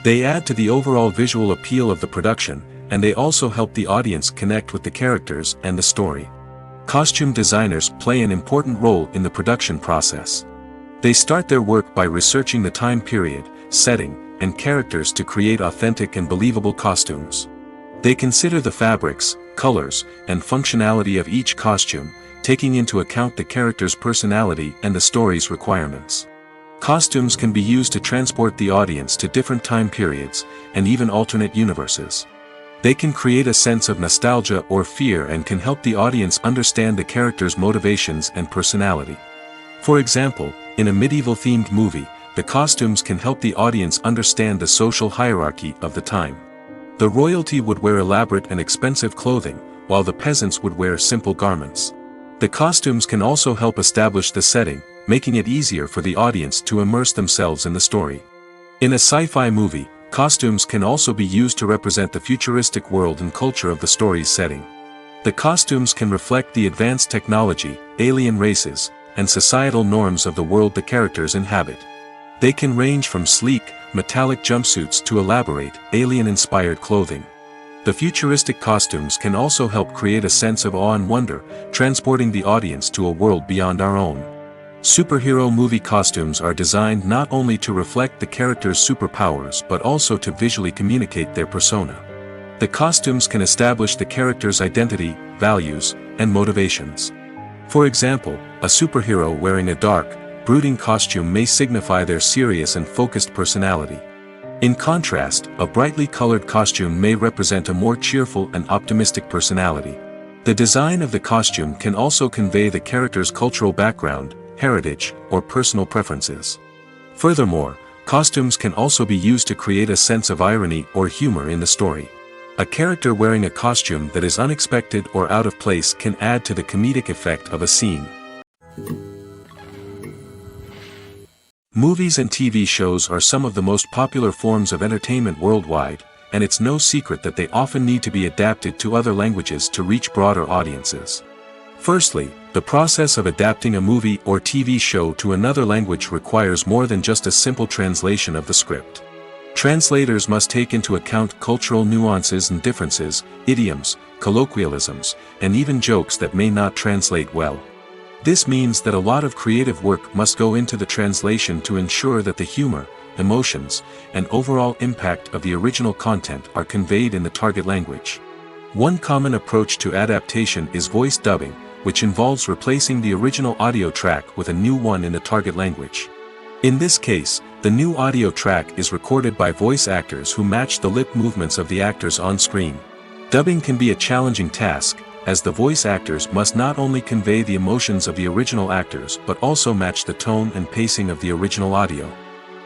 Speaker 2: They add to the overall visual appeal of the production, and they also help the audience connect with the characters and the story. Costume designers play an important role in the production process. They start their work by researching the time period, setting, and characters to create authentic and believable costumes. They consider the fabrics, colors, and functionality of each costume, taking into account the character's personality and the story's requirements. Costumes can be used to transport the audience to different time periods, and even alternate universes. They can create a sense of nostalgia or fear and can help the audience understand the character's motivations and personality. For example, in a medieval-themed movie, the costumes can help the audience understand the social hierarchy of the time. The royalty would wear elaborate and expensive clothing, while the peasants would wear simple garments. The costumes can also help establish the setting, making it easier for the audience to immerse themselves in the story. In a sci-fi movie, costumes can also be used to represent the futuristic world and culture of the story's setting. The costumes can reflect the advanced technology, alien races, and societal norms of the world the characters inhabit. They can range from sleek, metallic jumpsuits to elaborate, alien-inspired clothing. The futuristic costumes can also help create a sense of awe and wonder, transporting the audience to a world beyond our own. Superhero movie costumes are designed not only to reflect the character's superpowers but also to visually communicate their persona. The costumes can establish the character's identity, values, and motivations. For example, a superhero wearing a dark, brooding costume may signify their serious and focused personality. In contrast, a brightly colored costume may represent a more cheerful and optimistic personality. The design of the costume can also convey the character's cultural background, heritage, or personal preferences. Furthermore, costumes can also be used to create a sense of irony or humor in the story. A character wearing a costume that is unexpected or out of place can add to the comedic effect of a scene. Movies and TV shows are some of the most popular forms of entertainment worldwide, and it's no secret that they often need to be adapted to other languages to reach broader audiences. Firstly, the process of adapting a movie or TV show to another language requires more than just a simple translation of the script. Translators must take into account cultural nuances and differences, idioms, colloquialisms, and even jokes that may not translate well. This means that a lot of creative work must go into the translation to ensure that the humor, emotions, and overall impact of the original content are conveyed in the target language. One common approach to adaptation is voice dubbing, which involves replacing the original audio track with a new one in the target language. In this case, the new audio track is recorded by voice actors who match the lip movements of the actors on screen. Dubbing can be a challenging task, as the voice actors must not only convey the emotions of the original actors but also match the tone and pacing of the original audio.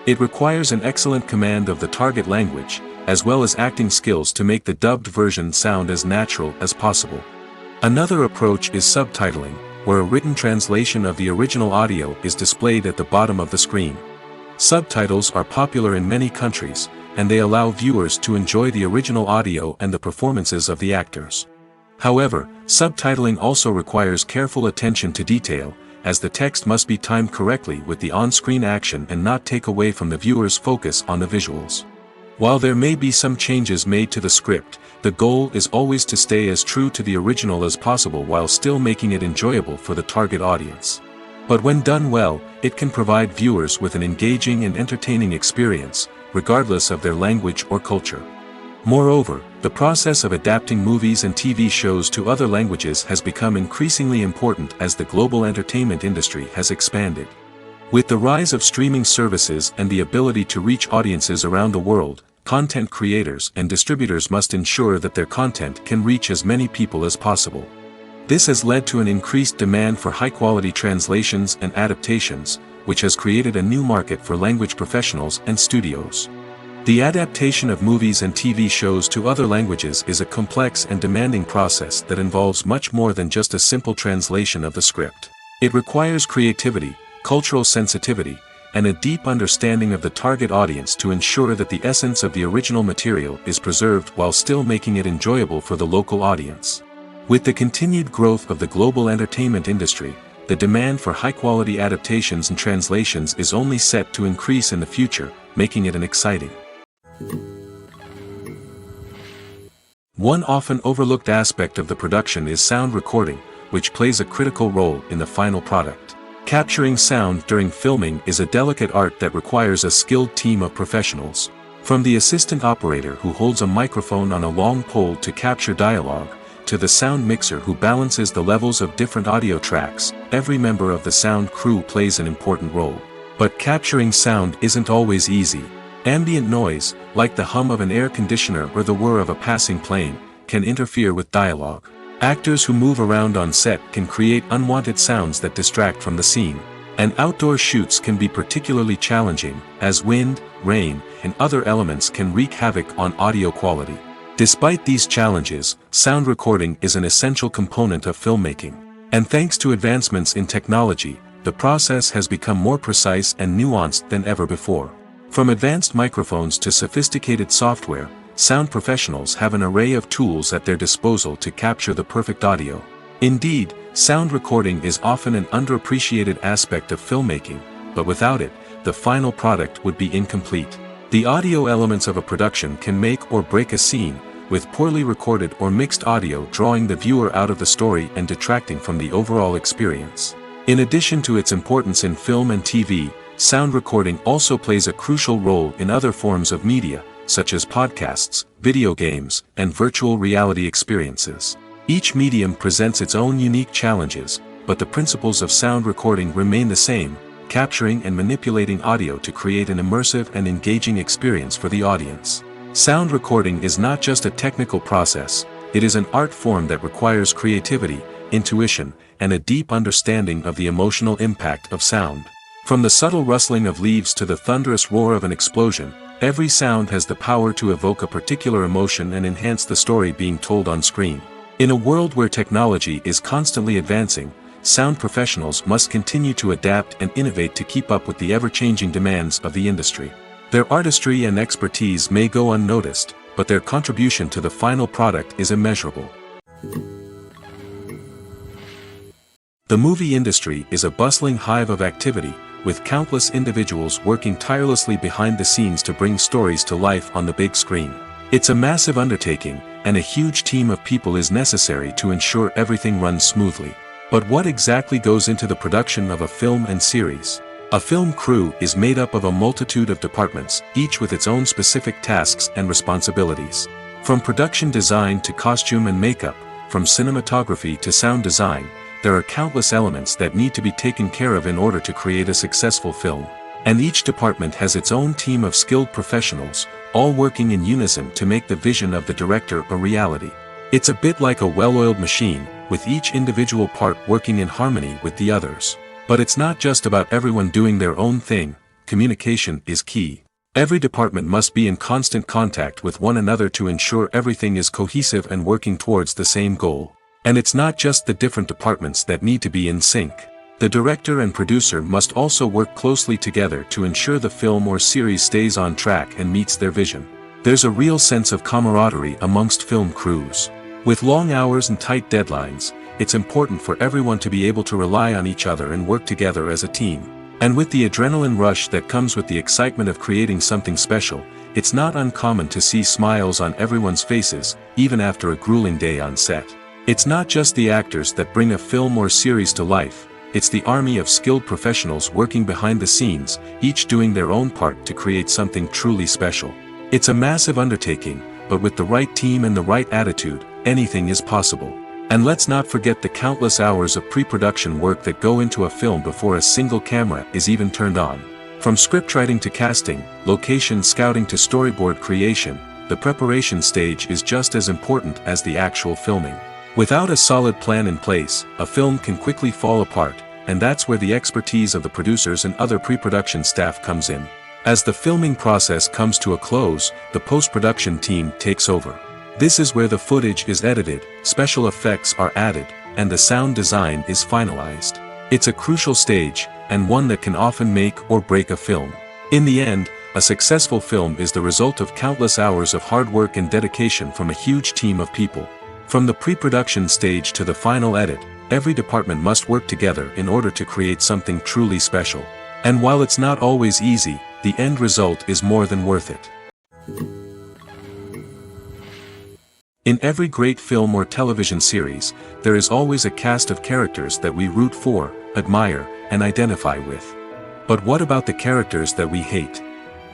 Speaker 2: It requires an excellent command of the target language, as well as acting skills to make the dubbed version sound as natural as possible. Another approach is subtitling, where a written translation of the original audio is displayed at the bottom of the screen. Subtitles are popular in many countries, and they allow viewers to enjoy the original audio and the performances of the actors. However, subtitling also requires careful attention to detail, as the text must be timed correctly with the on-screen action and not take away from the viewer's focus on the visuals. While there may be some changes made to the script, the goal is always to stay as true to the original as possible while still making it enjoyable for the target audience. But when done well, it can provide viewers with an engaging and entertaining experience, regardless of their language or culture. Moreover, the process of adapting movies and TV shows to other languages has become increasingly important as the global entertainment industry has expanded. With the rise of streaming services and the ability to reach audiences around the world, content creators and distributors must ensure that their content can reach as many people as possible. This has led to an increased demand for high-quality translations and adaptations, which has created a new market for language professionals and studios. The adaptation of movies and TV shows to other languages is a complex and demanding process that involves much more than just a simple translation of the script. It requires creativity, cultural sensitivity, and a deep understanding of the target audience to ensure that the essence of the original material is preserved while still making it enjoyable for the local audience. With the continued growth of the global entertainment industry, the demand for high-quality adaptations and translations is only set to increase in the future, making it an exciting. One often overlooked aspect of the production is sound recording, which plays a critical role in the final product. Capturing sound during filming is a delicate art that requires a skilled team of professionals. From the assistant operator who holds a microphone on a long pole to capture dialogue, to the sound mixer who balances the levels of different audio tracks, every member of the sound crew plays an important role. But capturing sound isn't always easy. Ambient noise, like the hum of an air conditioner or the whir of a passing plane, can interfere with dialogue. Actors who move around on set can create unwanted sounds that distract from the scene. And outdoor shoots can be particularly challenging, as wind, rain, and other elements can wreak havoc on audio quality. Despite these challenges, sound recording is an essential component of filmmaking. And thanks to advancements in technology, the process has become more precise and nuanced than ever before. From advanced microphones to sophisticated software, sound professionals have an array of tools at their disposal to capture the perfect audio. Indeed, sound recording is often an underappreciated aspect of filmmaking, but without it, the final product would be incomplete. The audio elements of a production can make or break a scene, with poorly recorded or mixed audio drawing the viewer out of the story and detracting from the overall experience. In addition to its importance in film and TV, sound recording also plays a crucial role in other forms of media, such as podcasts, video games, and virtual reality experiences. Each medium presents its own unique challenges, but the principles of sound recording remain the same, capturing and manipulating audio to create an immersive and engaging experience for the audience. Sound recording is not just a technical process, it is an art form that requires creativity, intuition, and a deep understanding of the emotional impact of sound. From the subtle rustling of leaves to the thunderous roar of an explosion, every sound has the power to evoke a particular emotion and enhance the story being told on screen. In a world where technology is constantly advancing, sound professionals must continue to adapt and innovate to keep up with the ever-changing demands of the industry. Their artistry and expertise may go unnoticed, but their contribution to the final product is immeasurable. The movie industry is a bustling hive of activity, with countless individuals working tirelessly behind the scenes to bring stories to life on the big screen. It's a massive undertaking, and a huge team of people is necessary to ensure everything runs smoothly. But what exactly goes into the production of a film and series? A film crew is made up of a multitude of departments, each with its own specific tasks and responsibilities. From production design to costume and makeup, from cinematography to sound design, there are countless elements that need to be taken care of in order to create a successful film. And each department has its own team of skilled professionals, all working in unison to make the vision of the director a reality. It's a bit like a well-oiled machine, with each individual part working in harmony with the others. But it's not just about everyone doing their own thing, communication is key. Every department must be in constant contact with one another to ensure everything is cohesive and working towards the same goal. And it's not just the different departments that need to be in sync. The director and producer must also work closely together to ensure the film or series stays on track and meets their vision. There's a real sense of camaraderie amongst film crews. With long hours and tight deadlines, it's important for everyone to be able to rely on each other and work together as a team. And with the adrenaline rush that comes with the excitement of creating something special, it's not uncommon to see smiles on everyone's faces, even after a grueling day on set. It's not just the actors that bring a film or series to life, it's the army of skilled professionals working behind the scenes, each doing their own part to create something truly special. It's a massive undertaking, but with the right team and the right attitude, anything is possible. And let's not forget the countless hours of pre-production work that go into a film before a single camera is even turned on. From scriptwriting to casting, location scouting to storyboard creation, the preparation stage is just as important as the actual filming. Without a solid plan in place, a film can quickly fall apart, and that's where the expertise of the producers and other pre-production staff comes in. As the filming process comes to a close, the post-production team takes over. This is where the footage is edited, special effects are added, and the sound design is finalized. It's a crucial stage, and one that can often make or break a film. In the end, a successful film is the result of countless hours of hard work and dedication from a huge team of people. From the pre-production stage to the final edit, every department must work together in order to create something truly special. And while it's not always easy, the end result is more than worth it. In every great film or television series, there is always a cast of characters that we root for, admire, and identify with. But what about the characters that we hate?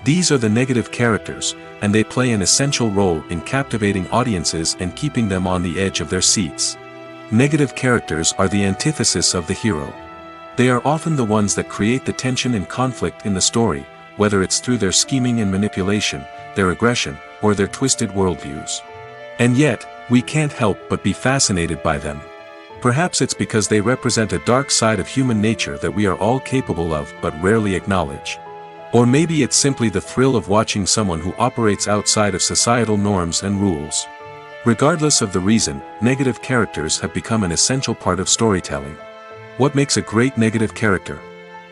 Speaker 2: These are the negative characters, and they play an essential role in captivating audiences and keeping them on the edge of their seats. Negative characters are the antithesis of the hero. They are often the ones that create the tension and conflict in the story, whether it's through their scheming and manipulation, their aggression, or their twisted worldviews. And yet, we can't help but be fascinated by them. Perhaps it's because they represent a dark side of human nature that we are all capable of but rarely acknowledge. Or maybe it's simply the thrill of watching someone who operates outside of societal norms and rules. Regardless of the reason, negative characters have become an essential part of storytelling. What makes a great negative character?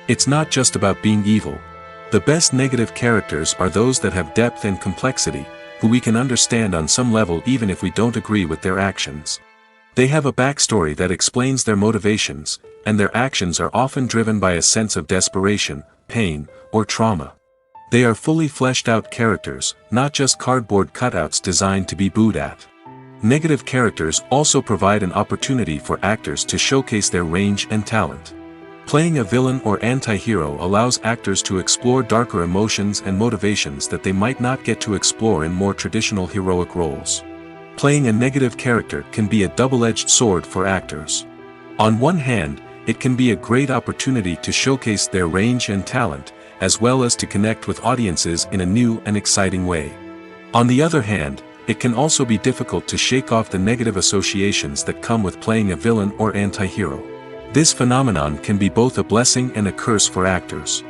Speaker 2: It's not just about being evil. The best negative characters are those that have depth and complexity, who we can understand on some level even if we don't agree with their actions. They have a backstory that explains their motivations, and their actions are often driven by a sense of desperation, pain, or trauma. They are fully fleshed out characters, not just cardboard cutouts designed to be booed at. Negative characters also provide an opportunity for actors to showcase their range and talent. Playing a villain or anti-hero allows actors to explore darker emotions and motivations that they might not get to explore in more traditional heroic roles. Playing a negative character can be a double-edged sword for actors. On one hand, it can be a great opportunity to showcase their range and talent, as well as to connect with audiences in a new and exciting way. On the other hand, it can also be difficult to shake off the negative associations that come with playing a villain or anti-hero. This phenomenon can be both a blessing and a curse for actors.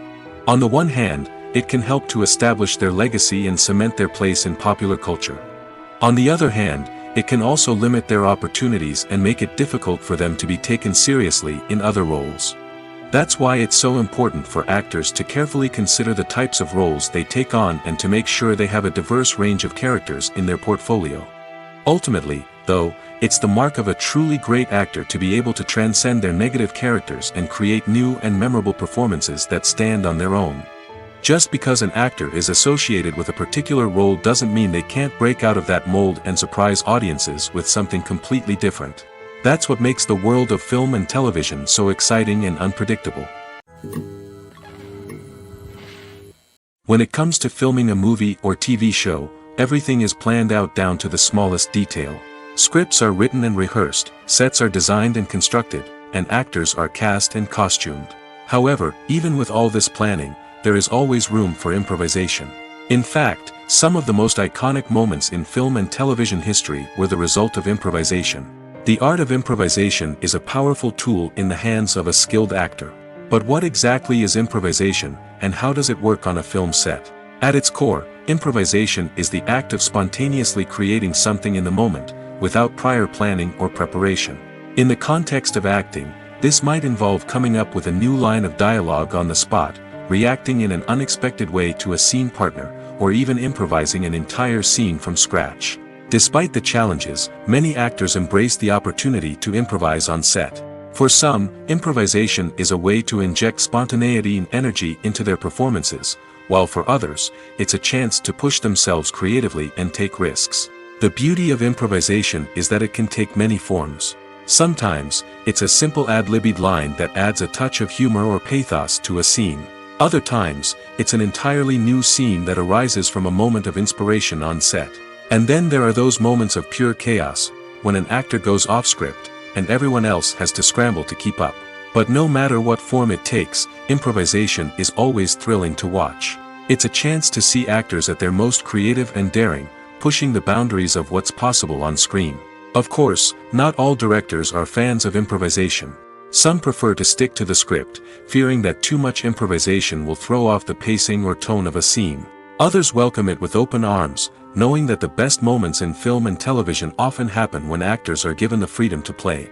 Speaker 2: On the one hand, it can help to establish their legacy and cement their place in popular culture. On the other hand, it can also limit their opportunities and make it difficult for them to be taken seriously in other roles. That's why it's so important for actors to carefully consider the types of roles they take on and to make sure they have a diverse range of characters in their portfolio. Ultimately, though, it's the mark of a truly great actor to be able to transcend their negative characters and create new and memorable performances that stand on their own. Just because an actor is associated with a particular role doesn't mean they can't break out of that mold and surprise audiences with something completely different. That's what makes the world of film and television so exciting and unpredictable. When it comes to filming a movie or TV show, everything is planned out down to the smallest detail. Scripts are written and rehearsed, sets are designed and constructed, and actors are cast and costumed. However, even with all this planning, there is always room for improvisation. In fact, some of the most iconic moments in film and television history were the result of improvisation. The art of improvisation is a powerful tool in the hands of a skilled actor. But what exactly is improvisation, and how does it work on a film set? At its core, improvisation is the act of spontaneously creating something in the moment, without prior planning or preparation. In the context of acting, this might involve coming up with a new line of dialogue on the spot, reacting in an unexpected way to a scene partner, or even improvising an entire scene from scratch. Despite the challenges, many actors embrace the opportunity to improvise on set. For some, improvisation is a way to inject spontaneity and energy into their performances, while for others, it's a chance to push themselves creatively and take risks. The beauty of improvisation is that it can take many forms. Sometimes, it's a simple ad-libbed line that adds a touch of humor or pathos to a scene. Other times, it's an entirely new scene that arises from a moment of inspiration on set. And then there are those moments of pure chaos, when an actor goes off script, and everyone else has to scramble to keep up. But no matter what form it takes, improvisation is always thrilling to watch. It's a chance to see actors at their most creative and daring, pushing the boundaries of what's possible on screen. Of course, not all directors are fans of improvisation. Some prefer to stick to the script, fearing that too much improvisation will throw off the pacing or tone of a scene. Others welcome it with open arms, knowing that the best moments in film and television often happen when actors are given the freedom to play.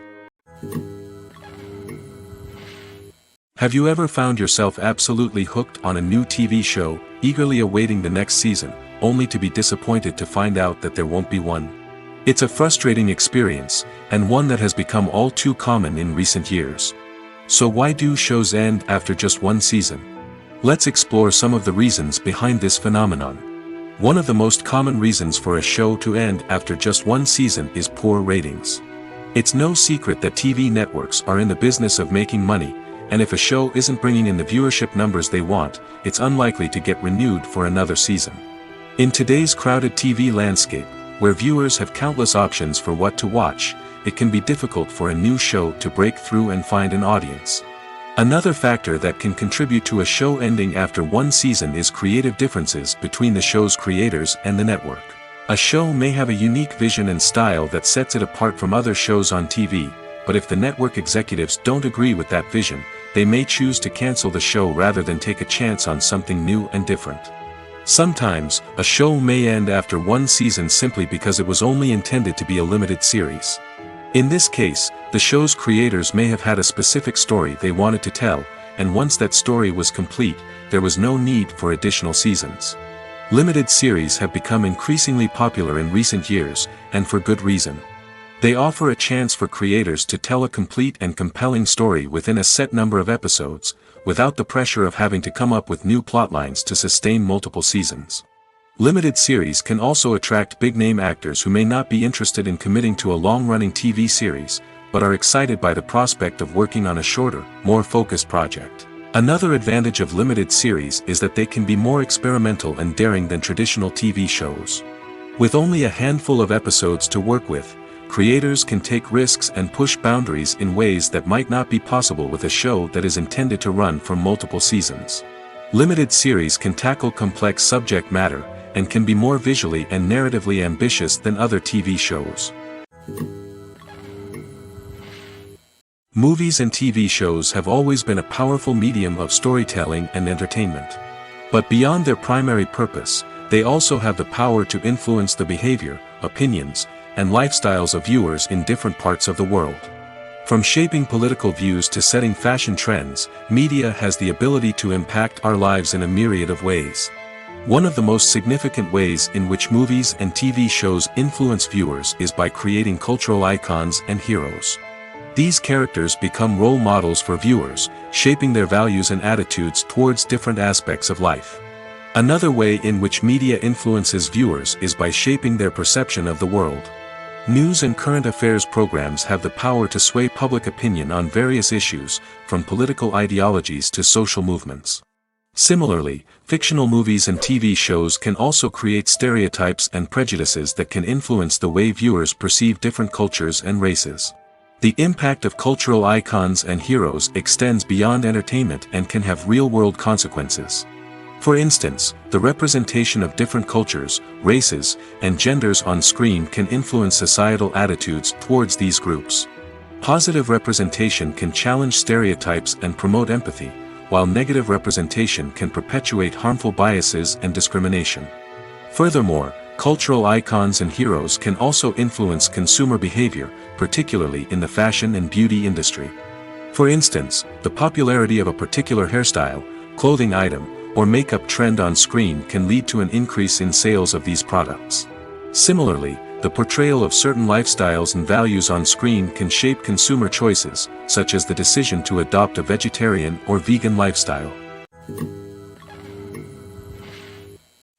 Speaker 2: Have you ever found yourself absolutely hooked on a new TV show, eagerly awaiting the next season, only to be disappointed to find out that there won't be one? It's a frustrating experience, and one that has become all too common in recent years. So why do shows end after just one season? Let's explore some of the reasons behind this phenomenon. One of the most common reasons for a show to end after just one season is poor ratings. It's no secret that TV networks are in the business of making money, and if a show isn't bringing in the viewership numbers they want, it's unlikely to get renewed for another season. In today's crowded TV landscape, where viewers have countless options for what to watch, it can be difficult for a new show to break through and find an audience. Another factor that can contribute to a show ending after one season is creative differences between the show's creators and the network. A show may have a unique vision and style that sets it apart from other shows on TV, but if the network executives don't agree with that vision, they may choose to cancel the show rather than take a chance on something new and different. Sometimes, a show may end after one season simply because it was only intended to be a limited series. In this case, the show's creators may have had a specific story they wanted to tell, and once that story was complete, there was no need for additional seasons. Limited series have become increasingly popular in recent years, and for good reason. They offer a chance for creators to tell a complete and compelling story within a set number of episodes, without the pressure of having to come up with new plotlines to sustain multiple seasons. Limited series can also attract big-name actors who may not be interested in committing to a long-running TV series, but are excited by the prospect of working on a shorter, more focused project. Another advantage of limited series is that they can be more experimental and daring than traditional TV shows. With only a handful of episodes to work with, creators can take risks and push boundaries in ways that might not be possible with a show that is intended to run for multiple seasons. Limited series can tackle complex subject matter, and can be more visually and narratively ambitious than other TV shows. Movies and TV shows have always been a powerful medium of storytelling and entertainment. But beyond their primary purpose, they also have the power to influence the behavior, opinions, and lifestyles of viewers in different parts of the world. From shaping political views to setting fashion trends, media has the ability to impact our lives in a myriad of ways. One of the most significant ways in which movies and TV shows influence viewers is by creating cultural icons and heroes. These characters become role models for viewers, shaping their values and attitudes towards different aspects of life. Another way in which media influences viewers is by shaping their perception of the world. News and current affairs programs have the power to sway public opinion on various issues, from political ideologies to social movements. Similarly, fictional movies and TV shows can also create stereotypes and prejudices that can influence the way viewers perceive different cultures and races. The impact of cultural icons and heroes extends beyond entertainment and can have real-world consequences. For instance, the representation of different cultures, races, and genders on screen can influence societal attitudes towards these groups. Positive representation can challenge stereotypes and promote empathy, while negative representation can perpetuate harmful biases and discrimination. Furthermore, cultural icons and heroes can also influence consumer behavior, particularly in the fashion and beauty industry. For instance, the popularity of a particular hairstyle, clothing item, or makeup trend on screen can lead to an increase in sales of these products. Similarly, the portrayal of certain lifestyles and values on screen can shape consumer choices, such as the decision to adopt a vegetarian or vegan lifestyle.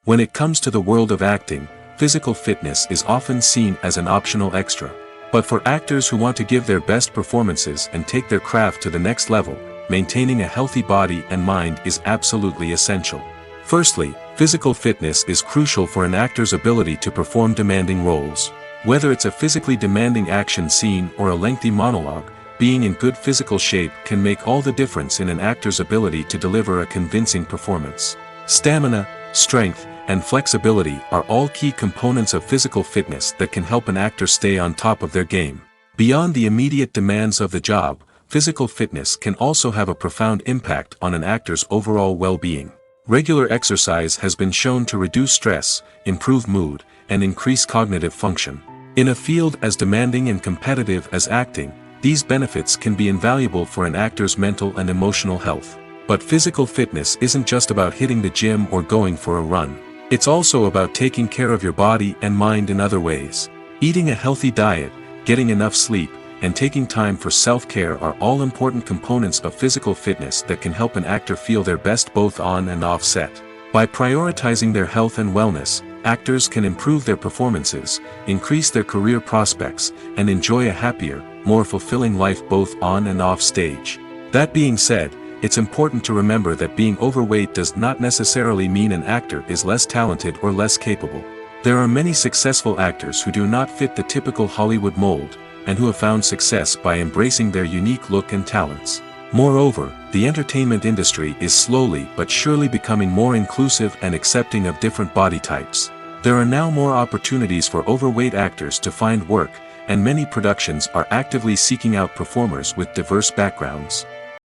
Speaker 2: When it comes to the world of acting, physical fitness is often seen as an optional extra. But for actors who want to give their best performances and take their craft to the next level, maintaining a healthy body and mind is absolutely essential. Firstly, physical fitness is crucial for an actor's ability to perform demanding roles. Whether it's a physically demanding action scene or a lengthy monologue, being in good physical shape can make all the difference in an actor's ability to deliver a convincing performance. Stamina, strength, and flexibility are all key components of physical fitness that can help an actor stay on top of their game. Beyond the immediate demands of the job, physical fitness can also have a profound impact on an actor's overall well-being. Regular exercise has been shown to reduce stress, improve mood, and increase cognitive function. In a field as demanding and competitive as acting, these benefits can be invaluable for an actor's mental and emotional health. But physical fitness isn't just about hitting the gym or going for a run. It's also about taking care of your body and mind in other ways. Eating a healthy diet, getting enough sleep, and taking time for self-care are all important components of physical fitness that can help an actor feel their best both on and off set. By prioritizing their health and wellness, actors can improve their performances, increase their career prospects, and enjoy a happier, more fulfilling life both on and off stage. That being said, it's important to remember that being overweight does not necessarily mean an actor is less talented or less capable. There are many successful actors who do not fit the typical Hollywood mold, and who have found success by embracing their unique look and talents. Moreover, the entertainment industry is slowly but surely becoming more inclusive and accepting of different body types. There are now more opportunities for overweight actors to find work, and many productions are actively seeking out performers with diverse backgrounds.